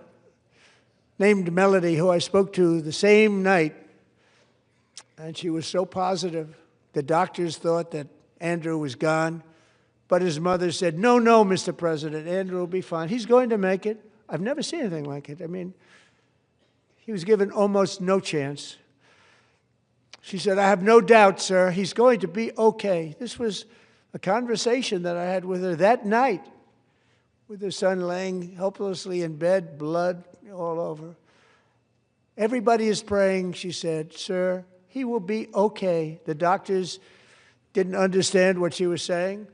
S2: named Melody, who I spoke to the same night, and she was so positive. The doctors thought that Andrew was gone, but his mother said, no, no, Mr. President, Andrew will be fine. He's going to make it. I've never seen anything like it. I mean, he was given almost no chance. She said, I have no doubt, sir, he's going to be okay. This was a conversation that I had with her that night, with her son laying helplessly in bed, blood all over. Everybody is praying, she said, sir, he will be okay. The doctors didn't understand what she was saying,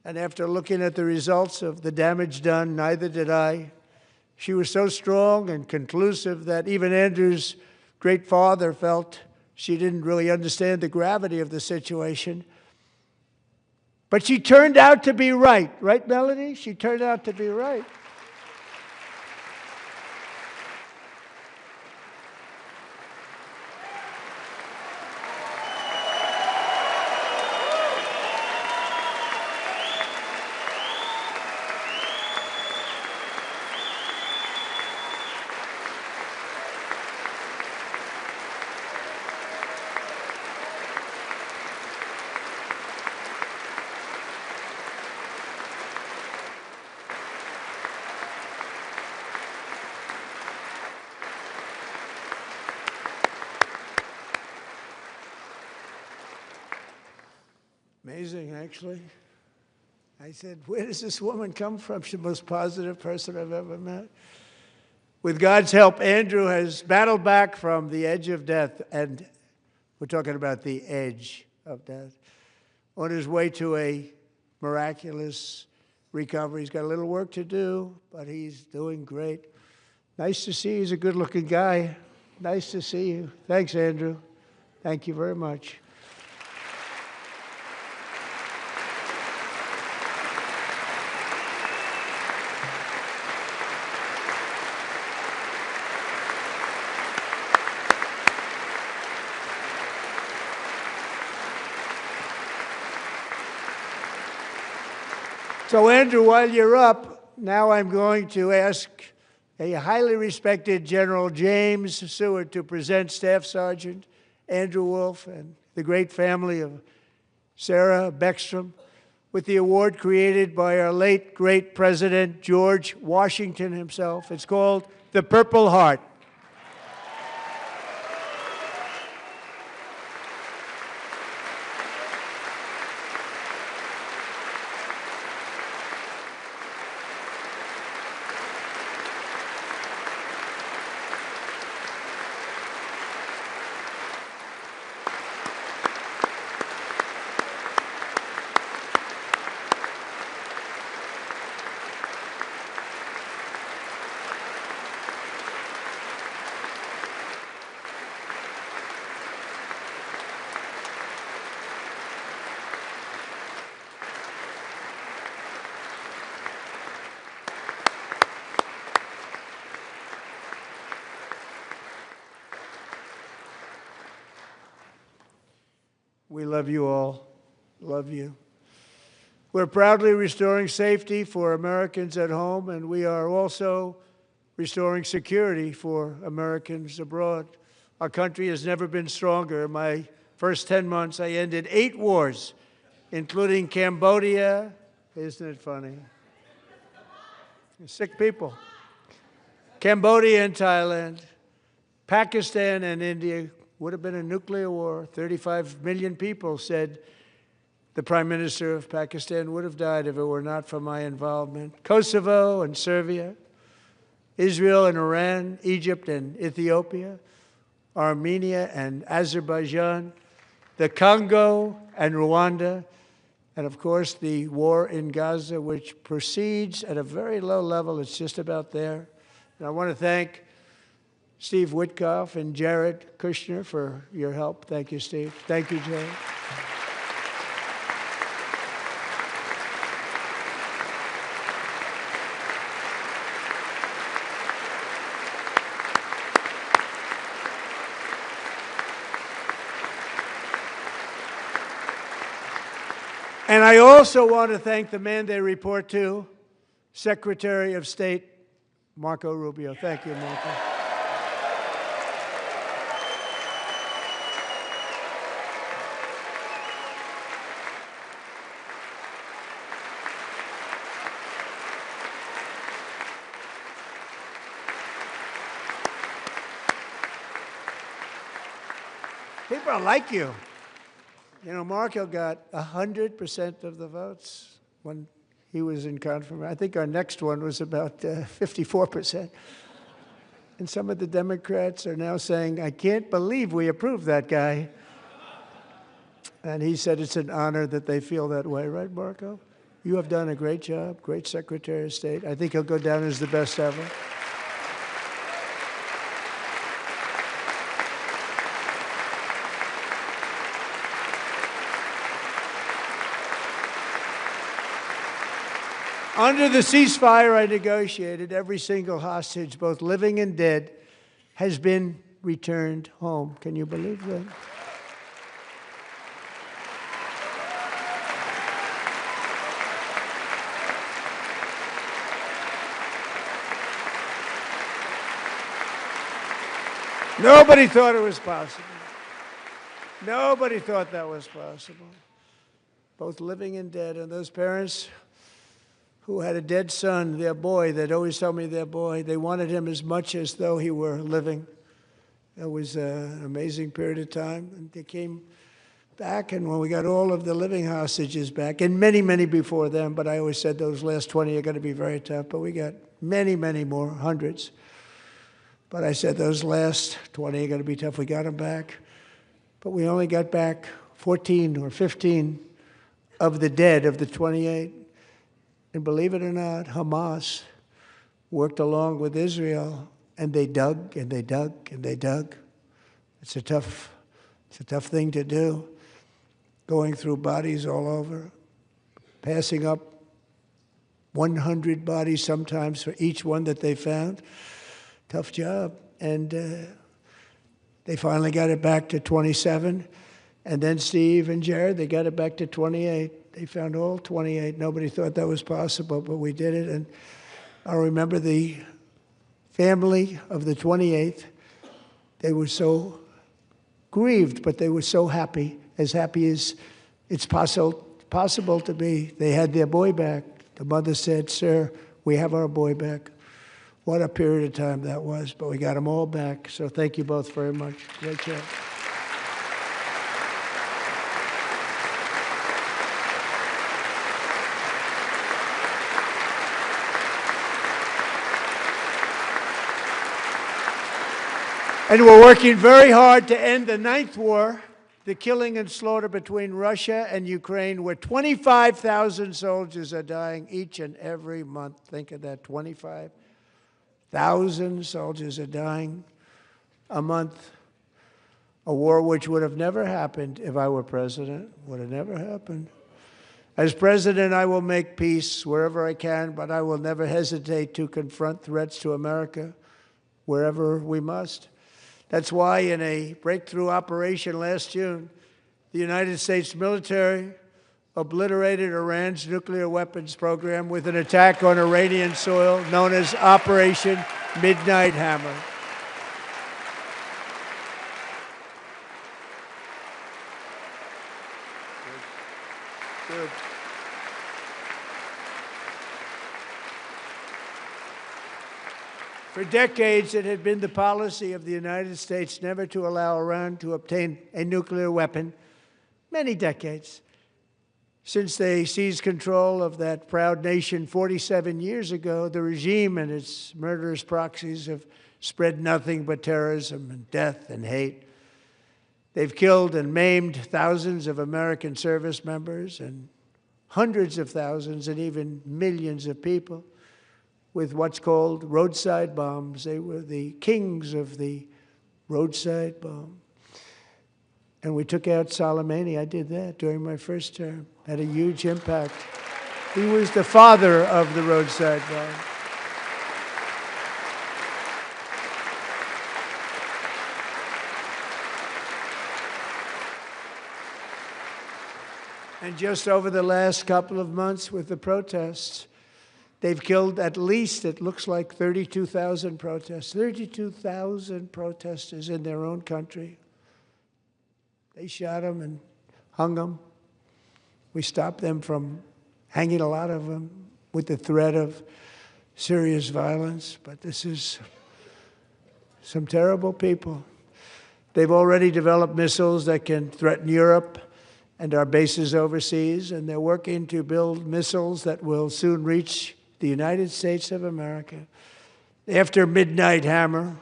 S2: and after looking at the results of the damage done, neither did I. She was so strong and conclusive that even Andrew's great father felt she didn't really understand the gravity of the situation. But she turned out to be right. Right, Melody? She turned out to be right. Amazing, actually. I said, where does this woman come from? She's the most positive person I've ever met. With God's help, Andrew has battled back from the edge of death, and we're talking about the edge of death, on his way to a miraculous recovery. He's got a little work to do, but he's doing great. Nice to see you. He's a good-looking guy. Nice to see you. Thanks, Andrew. Thank you very much. So, Andrew, while you're up, now I'm going to ask a highly respected General James Seward to present Staff Sergeant Andrew Wolf and the great family of Sarah Beckstrom with the award created by our late, great President George Washington himself. It's called the Purple Heart. We love you all. Love you. We're proudly restoring safety for Americans at home, and we are also restoring security for Americans abroad. Our country has never been stronger. My first 10 months, I ended 8 wars, including Cambodia. Isn't it funny? Sick people. Cambodia and Thailand, Pakistan and India. Would have been a nuclear war. 35 million people said the Prime Minister of Pakistan would have died if it were not for my involvement. Kosovo and Serbia, Israel and Iran, Egypt and Ethiopia, Armenia and Azerbaijan, the Congo and Rwanda, and of course the war in Gaza, which proceeds at a very low level. It's just about there. And I want to thank Steve Witkoff and Jared Kushner for your help. Thank you, Steve. Thank you, Jared. And I also want to thank the man they report to, Secretary of State Marco Rubio. Thank you, Marco. People like you. You know, Marco got 100% of the votes when he was in confirmation. I think our next one was about 54%. And some of the Democrats are now saying, I can't believe we approved that guy. And he said it's an honor that they feel that way, right, Marco? You have done a great job, great Secretary of State. I think he'll go down as the best ever. Under the ceasefire I negotiated, every single hostage, both living and dead, has been returned home. Can you believe that? Nobody thought it was possible. Nobody thought that was possible. Both living and dead. And those parents who had a dead son, their boy, they'd always tell me their boy, they wanted him as much as though he were living. It was an amazing period of time. And they came back, and when we got all of the living hostages back, and many, many before them, but I always said those last 20 are going to be very tough, but we got many, many more, hundreds. But I said those last 20 are going to be tough. We got them back. But we only got back 14 or 15 of the dead of the 28. And believe it or not, Hamas worked along with Israel, and they dug and they dug and they dug. It's a tough thing to do, going through bodies all over, passing up 100 bodies sometimes for each one that they found. Tough job. And they finally got it back to 27. And then Steve and Jared, they got it back to 28. They found all 28. Nobody thought that was possible, but we did it. And I remember the family of the 28th. They were so grieved, but they were so happy as it's possible to be. They had their boy back. The mother said, "Sir, we have our boy back." What a period of time that was, but we got them all back. So thank you both very much. Great job. And we're working very hard to end the 9th war, the killing and slaughter between Russia and Ukraine, where 25,000 soldiers are dying each and every month. Think of that, 25,000 soldiers are dying a month. A war which would have never happened if I were president, would have never happened. As president, I will make peace wherever I can, but I will never hesitate to confront threats to America wherever we must. That's why in a breakthrough operation last June, the United States military obliterated Iran's nuclear weapons program with an attack on Iranian soil known as Operation Midnight Hammer. For decades, it had been the policy of the United States never to allow Iran to obtain a nuclear weapon. Many decades. Since they seized control of that proud nation 47 years ago, the regime and its murderous proxies have spread nothing but terrorism and death and hate. They've killed and maimed thousands of American service members and hundreds of thousands and even millions of people with what's called roadside bombs. They were the kings of the roadside bomb. And we took out Soleimani. I did that during my first term. Had a huge impact. He was the father of the roadside bomb. And just over the last couple of months with the protests, they've killed at least, it looks like, 32,000 protests. 32,000 protesters in their own country. They shot them and hung them. We stopped them from hanging a lot of them with the threat of serious violence. But this is some terrible people. They've already developed missiles that can threaten Europe and our bases overseas, and they're working to build missiles that will soon reach the United States of America. After Midnight Hammer,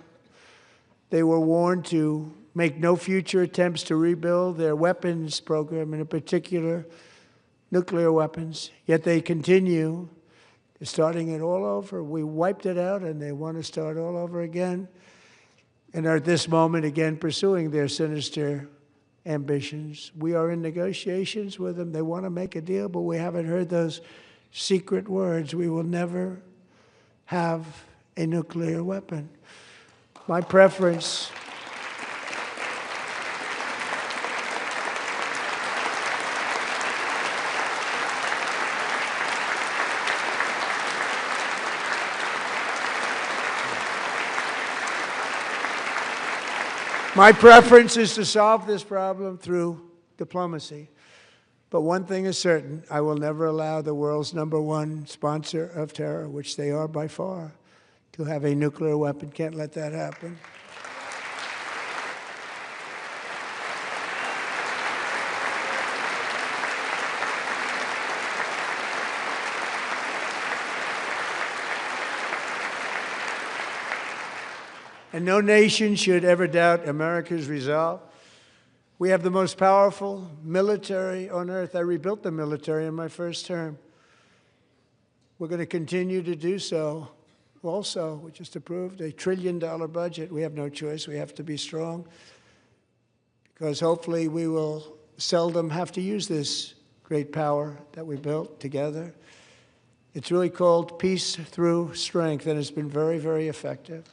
S2: they were warned to make no future attempts to rebuild their weapons program, and in particular, nuclear weapons. Yet they continue. They're starting it all over. We wiped it out, and they want to start all over again, and are at this moment again pursuing their sinister ambitions. We are in negotiations with them. They want to make a deal, but we haven't heard those secret words. We will never have a nuclear weapon. My preference is to solve this problem through diplomacy. But one thing is certain, I will never allow the world's #1 sponsor of terror, which they are by far, to have a nuclear weapon. Can't let that happen. And no nation should ever doubt America's resolve. We have the most powerful military on earth. I rebuilt the military in my first term. We're going to continue to do so. Also, we just approved a $1 trillion budget. We have no choice. We have to be strong, because hopefully we will seldom have to use this great power that we built together. It's really called peace through strength, and it's been very, very effective.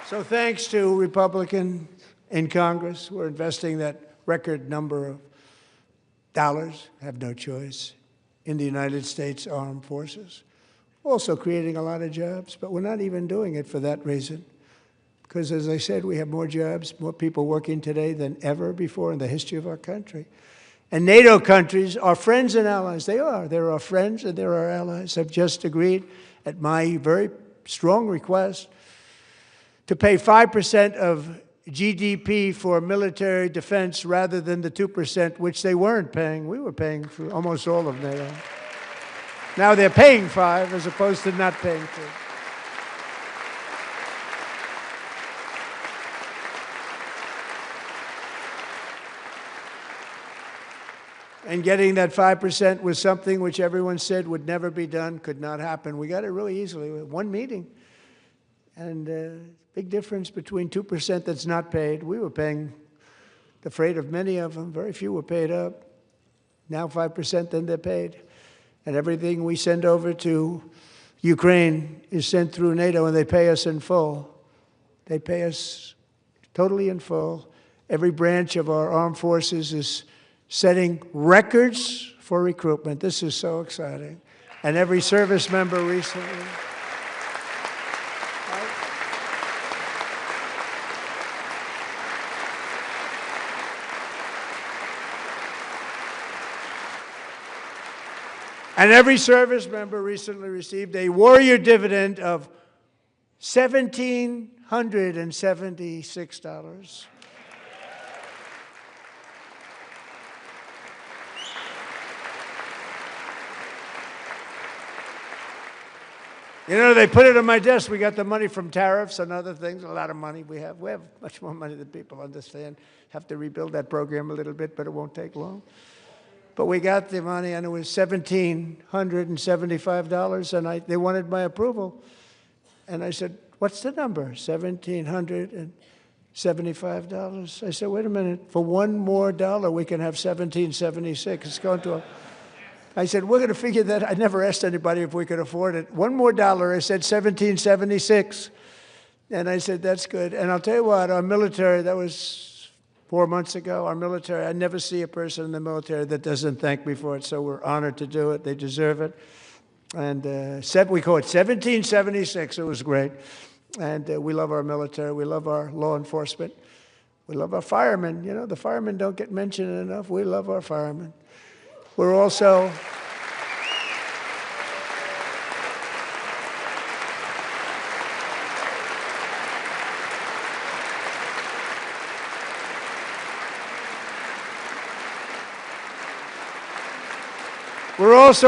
S2: So thanks to Republicans in Congress, we're investing that record number of dollars, have no choice, in the United States Armed Forces. Also creating a lot of jobs, but we're not even doing it for that reason. Because as I said, we have more jobs, more people working today than ever before in the history of our country. And NATO countries are friends and allies. They are. They're our friends and they're our allies. Have just agreed, at my very strong request, to pay 5% of GDP for military defense rather than the 2%, which they weren't paying. We were paying for almost all of NATO. Now they're paying 5 as opposed to not paying 2. And getting that 5% was something which everyone said would never be done, could not happen. We got it really easily with one meeting. And big difference between 2% that's not paid. We were paying the freight of many of them. Very few were paid up. Now 5%, then they're paid. And everything we send over to Ukraine is sent through NATO, and they pay us in full. They pay us totally in full. Every branch of our armed forces is setting records for recruitment. This is so exciting. And every service member recently. And every service member recently received a warrior dividend of $1,776. You know, they put it on my desk. We got the money from tariffs and other things, a lot of money we have. We have much more money than people understand. Have to rebuild that program a little bit, but it won't take long. But we got the money, and it was $1,775, and they wanted my approval. And I said, what's the number? $1,775. I said, wait a minute. For one more dollar, we can have $1,776. It's going to I said, we're going to figure that. I never asked anybody if we could afford it. One more dollar, I said $1,776. And I said, that's good. And I'll tell you what, our military, that was 4 months ago, our military, I never see a person in the military that doesn't thank me for it, so we're honored to do it. They deserve it. And we call it 1776. It was great. And we love our military. We love our law enforcement. We love our firemen. You know, the firemen don't get mentioned enough. We love our firemen. We're also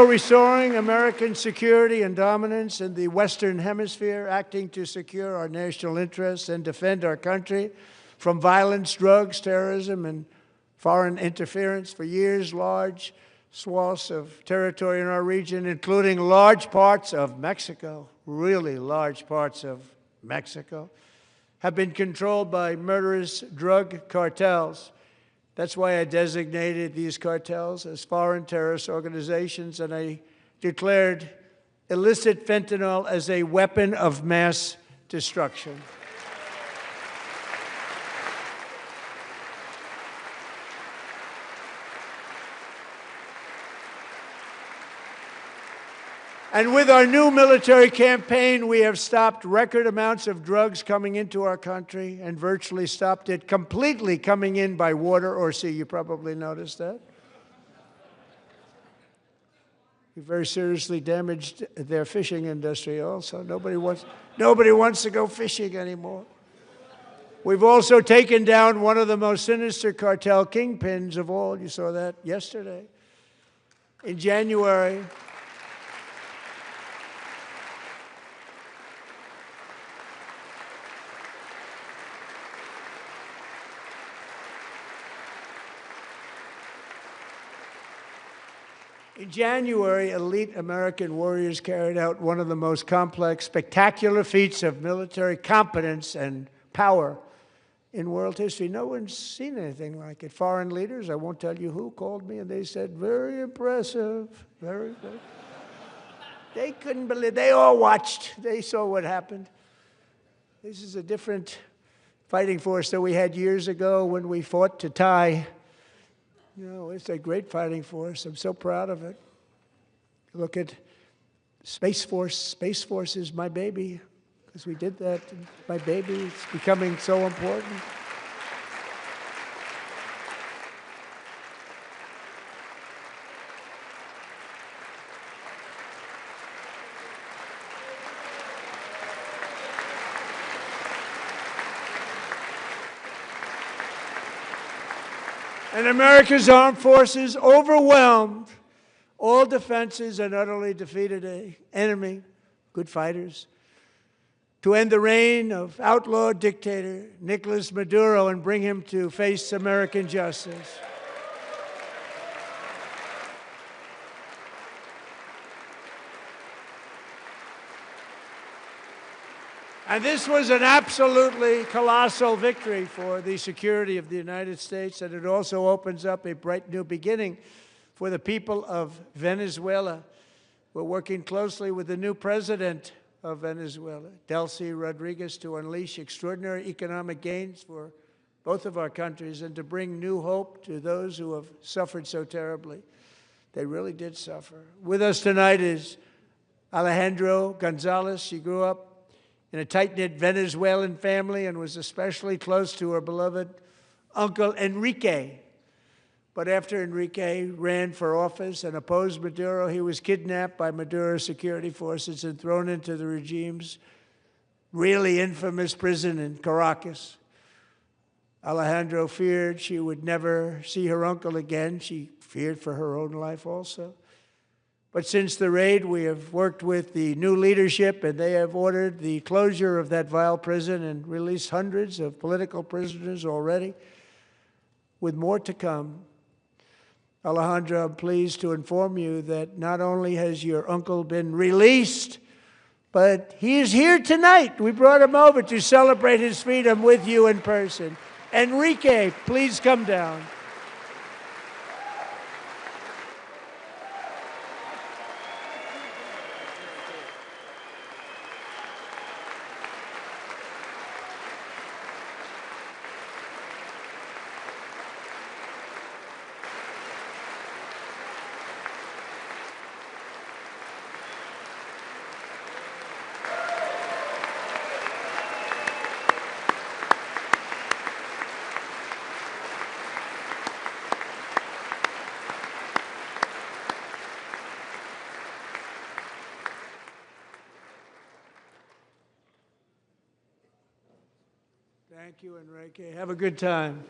S2: restoring American security and dominance in the Western Hemisphere, acting to secure our national interests and defend our country from violence, drugs, terrorism, and foreign interference. For years, large swaths of territory in our region, including large parts of Mexico, really large parts of Mexico, have been controlled by murderous drug cartels. That's why I designated these cartels as foreign terrorist organizations, and I declared illicit fentanyl as a weapon of mass destruction. And with our new military campaign, we have stopped record amounts of drugs coming into our country and virtually stopped it completely coming in by water or sea. You probably noticed that. We very seriously damaged their fishing industry also. Nobody wants to go fishing anymore. We've also taken down one of the most sinister cartel kingpins of all. You saw that yesterday. In January, elite American warriors carried out one of the most complex, spectacular feats of military competence and power in world history. No one's seen anything like it. Foreign leaders, I won't tell you who, called me, and they said, very impressive, very good. They couldn't believe, they all watched. They saw what happened. This is a different fighting force that we had years ago when we fought to tie. You know, it's a great fighting force. I'm so proud of it. Look at Space Force. Space Force is my baby, because we did that. My baby is becoming so important. And America's armed forces overwhelmed all defenses and utterly defeated an enemy, good fighters, to end the reign of outlaw dictator Nicolas Maduro and bring him to face American justice. And this was an absolutely colossal victory for the security of the United States, and it also opens up a bright new beginning for the people of Venezuela. We're working closely with the new president of Venezuela, Delcy Rodriguez, to unleash extraordinary economic gains for both of our countries and to bring new hope to those who have suffered so terribly. They really did suffer. With us tonight is Alejandro Gonzalez. She grew up in a tight-knit Venezuelan family and was especially close to her beloved Uncle Enrique. But after Enrique ran for office and opposed Maduro, he was kidnapped by Maduro's security forces and thrown into the regime's really infamous prison in Caracas. Alejandro feared she would never see her uncle again. She feared for her own life also. But since the raid, we have worked with the new leadership, and they have ordered the closure of that vile prison and released hundreds of political prisoners already, with more to come. Alejandro, I'm pleased to inform you that not only has your uncle been released, but he is here tonight. We brought him over to celebrate his freedom with you in person. Enrique, please come down. Thank you, Enrique. Have a good time.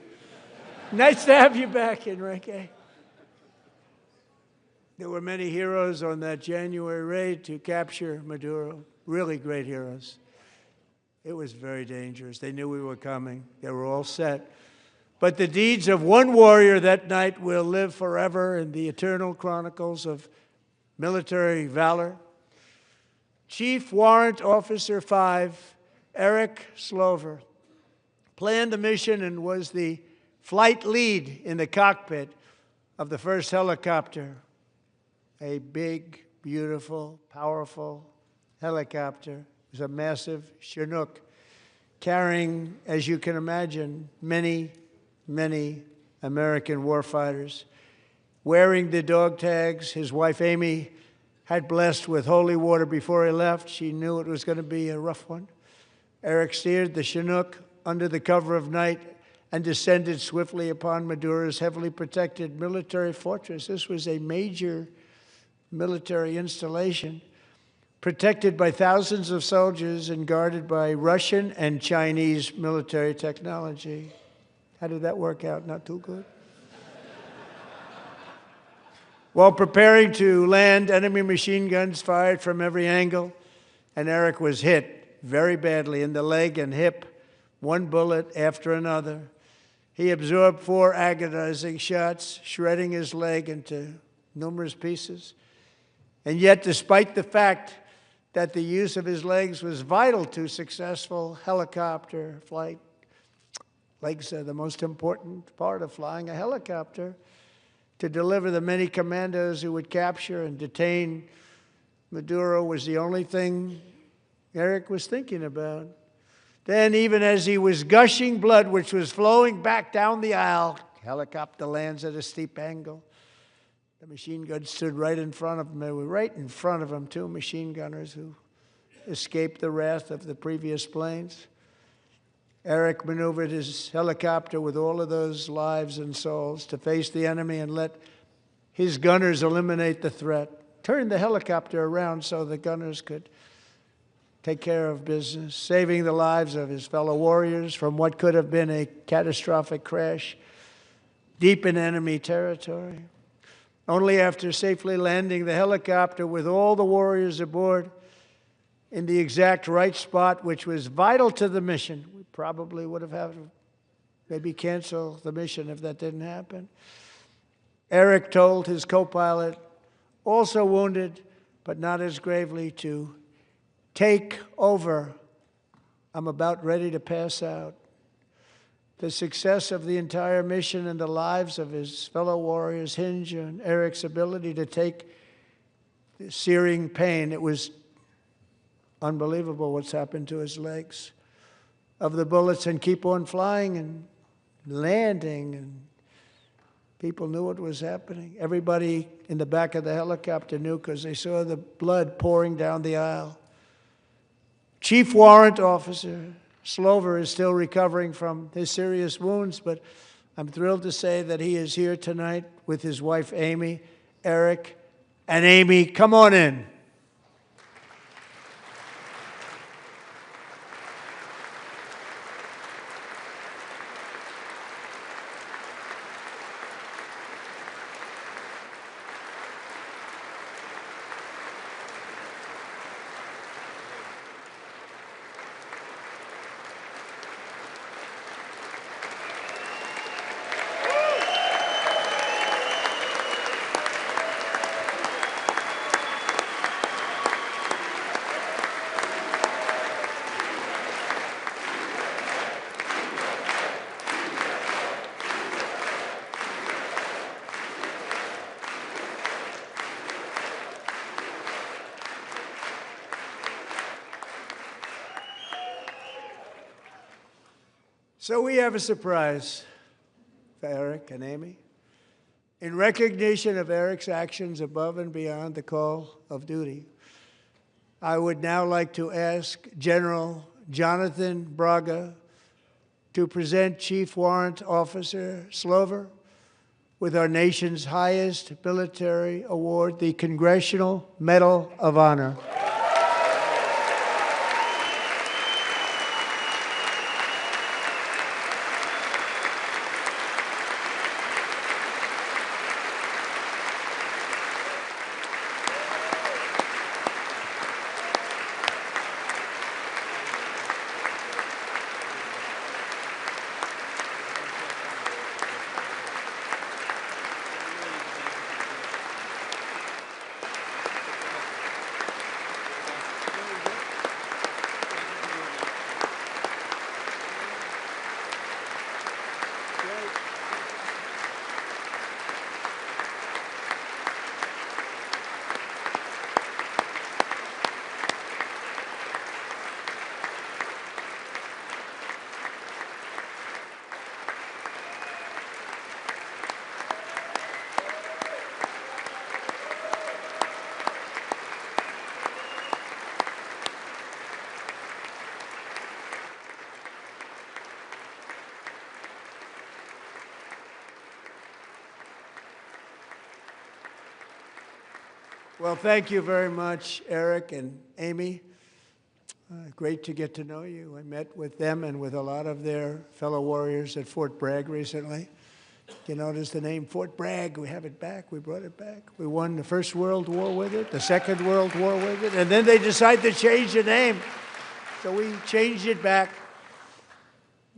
S2: Nice to have you back, Enrique. There were many heroes on that January raid to capture Maduro, really great heroes. It was very dangerous. They knew we were coming. They were all set. But the deeds of one warrior that night will live forever in the eternal chronicles of military valor. Chief Warrant Officer 5, Eric Slover, planned the mission and was the flight lead in the cockpit of the first helicopter, a big, beautiful, powerful helicopter. It was a massive Chinook carrying, as you can imagine, many, many American warfighters. Wearing the dog tags, his wife Amy had blessed with holy water before he left. She knew it was going to be a rough one. Eric steered the Chinook under the cover of night and descended swiftly upon Maduro's heavily protected military fortress. This was a major military installation, protected by thousands of soldiers and guarded by Russian and Chinese military technology. How did that work out? Not too good. While preparing to land, enemy machine guns fired from every angle, and Eric was hit very badly in the leg and hip, one bullet after another. He absorbed 4 agonizing shots, shredding his leg into numerous pieces. And yet, despite the fact that the use of his legs was vital to successful helicopter flight, legs are the most important part of flying a helicopter, to deliver the many commandos who would capture and detain Maduro was the only thing Eric was thinking about. Then, even as he was gushing blood, which was flowing back down the aisle, helicopter lands at a steep angle. The machine gun stood right in front of him. They were right in front of him, 2 machine gunners who escaped the wrath of the previous planes. Eric maneuvered his helicopter with all of those lives and souls to face the enemy and let his gunners eliminate the threat. Turned the helicopter around so the gunners could take care of business, saving the lives of his fellow warriors from what could have been a catastrophic crash deep in enemy territory. Only after safely landing the helicopter with all the warriors aboard in the exact right spot, which was vital to the mission. We probably would have had to maybe cancel the mission if that didn't happen. Eric told his co-pilot, also wounded, but not as gravely, to take over. I'm about ready to pass out. The success of the entire mission and the lives of his fellow warriors hinge on Eric's ability to take the searing pain. It was unbelievable what's happened to his legs of the bullets and keep on flying and landing, and people knew what was happening. Everybody in the back of the helicopter knew because they saw the blood pouring down the aisle. Chief Warrant Officer Slover is still recovering from his serious wounds, but I'm thrilled to say that he is here tonight with his wife, Amy, Eric, and Amy. Come on in. So we have a surprise for Eric and Amy. In recognition of Eric's actions above and beyond the call of duty, I would now like to ask General Jonathan Braga to present Chief Warrant Officer Slover with our nation's highest military award, the Congressional Medal of Honor. Well, thank you very much, Eric and Amy. Great to get to know you. I met with them and with a lot of their fellow warriors at Fort Bragg recently. You notice the name Fort Bragg, we have it back, we brought it back. We won the First World War with it, the Second World War with it, and then they decided to change the name. So we changed it back.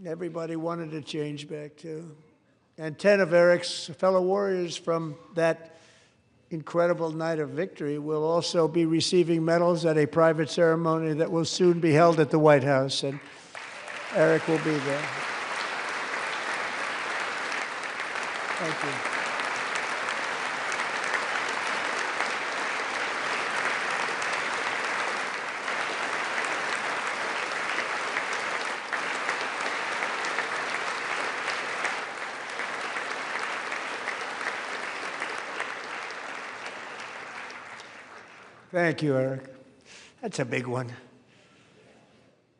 S2: Everybody wanted to change back too. And 10 of Eric's fellow warriors from that incredible night of victory will also be receiving medals at a private ceremony that will soon be held at the White House, and Eric will be there. Thank you. Thank you, Eric. That's a big one.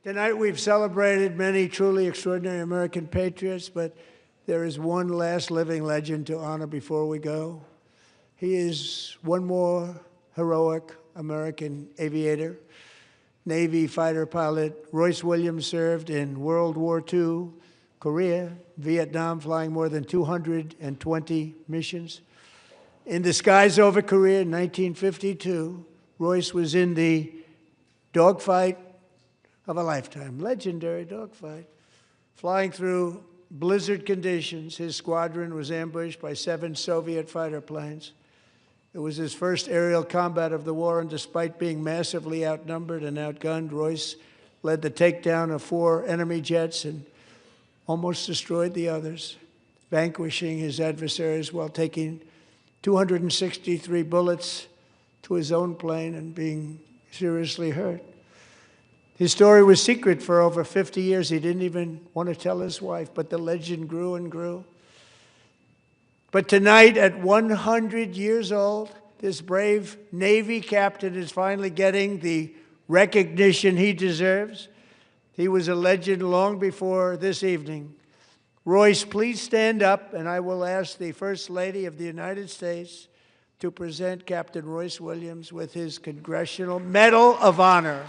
S2: Tonight we've celebrated many truly extraordinary American patriots, but there is one last living legend to honor before we go. He is one more heroic American aviator, Navy fighter pilot. Royce Williams served in World War II, Korea, Vietnam, flying more than 220 missions. In the skies over Korea in 1952, Royce was in the dogfight of a lifetime, legendary dogfight. Flying through blizzard conditions, his squadron was ambushed by 7 Soviet fighter planes. It was his first aerial combat of the war, and despite being massively outnumbered and outgunned, Royce led the takedown of 4 enemy jets and almost destroyed the others, vanquishing his adversaries while taking 263 bullets to his own plane and being seriously hurt. His story was secret for over 50 years. He didn't even want to tell his wife, but the legend grew and grew. But tonight, at 100 years old, this brave Navy captain is finally getting the recognition he deserves. He was a legend long before this evening. Royce, please stand up, and I will ask the First Lady of the United States to present Captain Royce Williams with his Congressional Medal of Honor.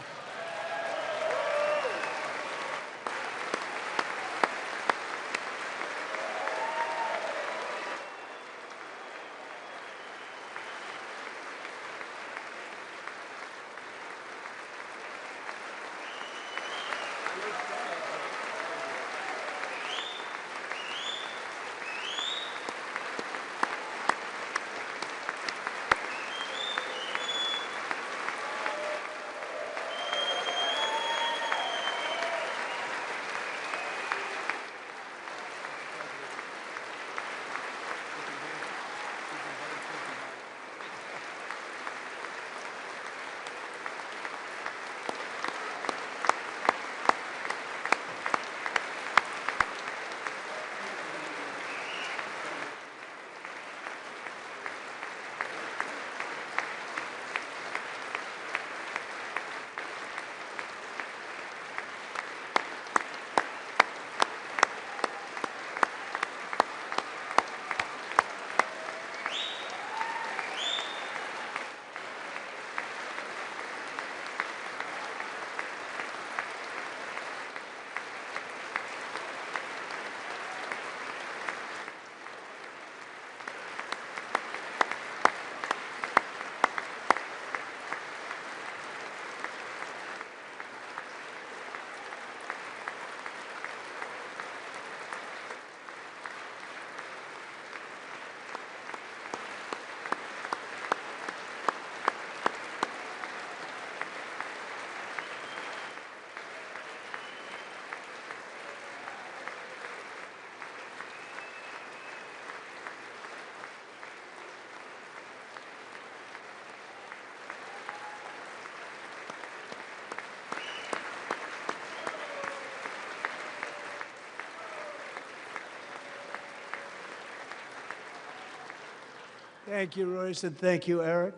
S2: Thank you, Royce, and thank you, Eric.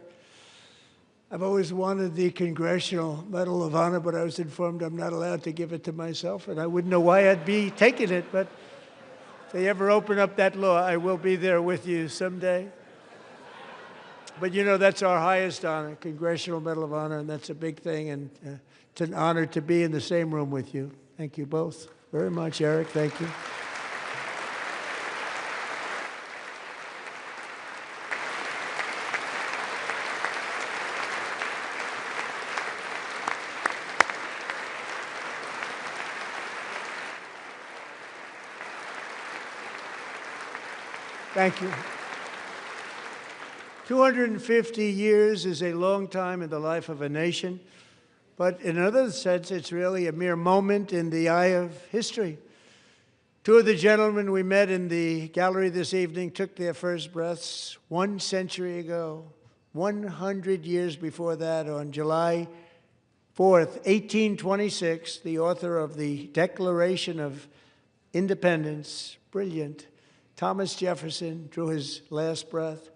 S2: I've always wanted the Congressional Medal of Honor, but I was informed I'm not allowed to give it to myself, and I wouldn't know why I'd be taking it, but if they ever open up that law, I will be there with you someday. But you know, that's our highest honor, Congressional Medal of Honor, and that's a big thing, and it's an honor to be in the same room with you. Thank you both very much, Eric. Thank you. Thank you. 250 years is a long time in the life of a nation, but in another sense, it's really a mere moment in the eye of history. Two of the gentlemen we met in the gallery this evening took their first breaths 1 century ago, 100 years before that, on July 4th, 1826, the author of the Declaration of Independence, brilliant, Thomas Jefferson, drew his last breath.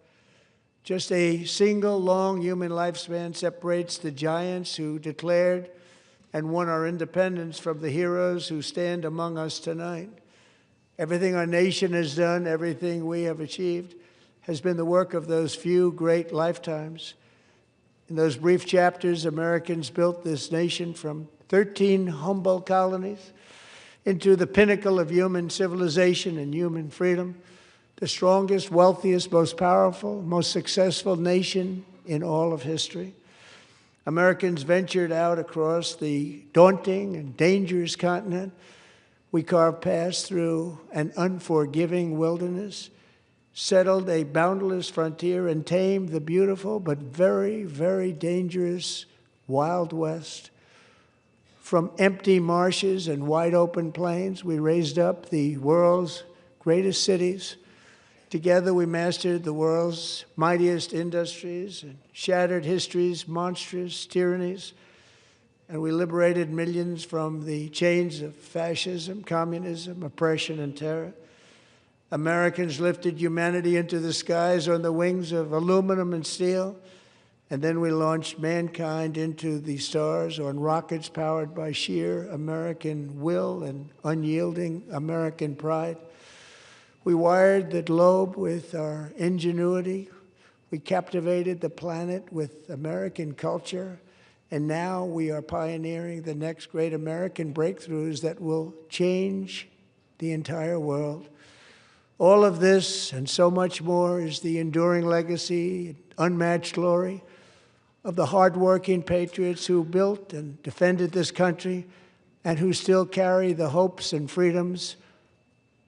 S2: Just a single long human lifespan separates the giants who declared and won our independence from the heroes who stand among us tonight. Everything our nation has done, everything we have achieved, has been the work of those few great lifetimes. In those brief chapters, Americans built this nation from 13 humble colonies into the pinnacle of human civilization and human freedom, the strongest, wealthiest, most powerful, most successful nation in all of history. Americans ventured out across the daunting and dangerous continent. We carved paths through an unforgiving wilderness, settled a boundless frontier, and tamed the beautiful but very, very dangerous Wild West. From empty marshes and wide open plains, we raised up the world's greatest cities. Together, we mastered the world's mightiest industries and shattered history's monstrous tyrannies. And we liberated millions from the chains of fascism, communism, oppression, and terror. Americans lifted humanity into the skies on the wings of aluminum and steel And then we launched mankind into the stars on rockets powered by sheer American will and unyielding American pride. We wired the globe with our ingenuity. We captivated the planet with American culture. And now we are pioneering the next great American breakthroughs that will change the entire world. All of this and so much more is the enduring legacy, unmatched glory of the hardworking patriots who built and defended this country and who still carry the hopes and freedoms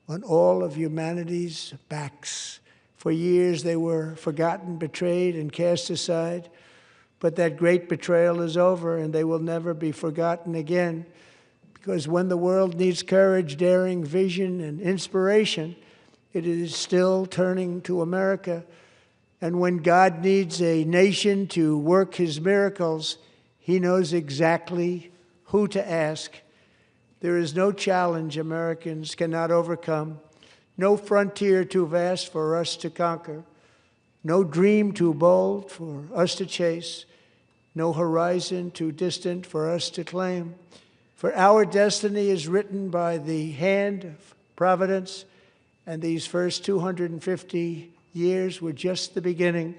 S2: on all of humanity's backs. For years they were forgotten, betrayed, and cast aside. But that great betrayal is over, and they will never be forgotten again. Because when the world needs courage, daring, vision, and inspiration, it is still turning to America. And when God needs a nation to work his miracles, he knows exactly who to ask. There is no challenge Americans cannot overcome, no frontier too vast for us to conquer, no dream too bold for us to chase, no horizon too distant for us to claim. For our destiny is written by the hand of providence, and these first 250 years were just the beginning.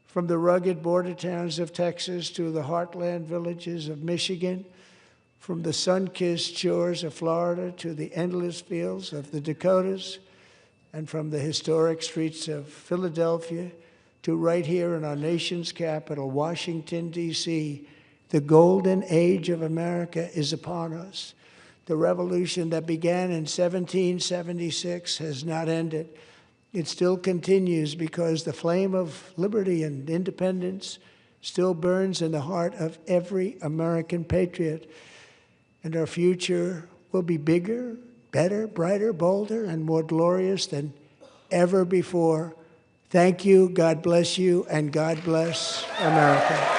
S2: From the rugged border towns of Texas to the heartland villages of Michigan, from the sun-kissed shores of Florida to the endless fields of the Dakotas, and from the historic streets of Philadelphia to right here in our nation's capital, Washington, D.C., the golden age of America is upon us. The revolution that began in 1776 has not ended. It still continues because the flame of liberty and independence still burns in the heart of every American patriot. And our future will be bigger, better, brighter, bolder, and more glorious than ever before. Thank you, God bless you, and God bless America.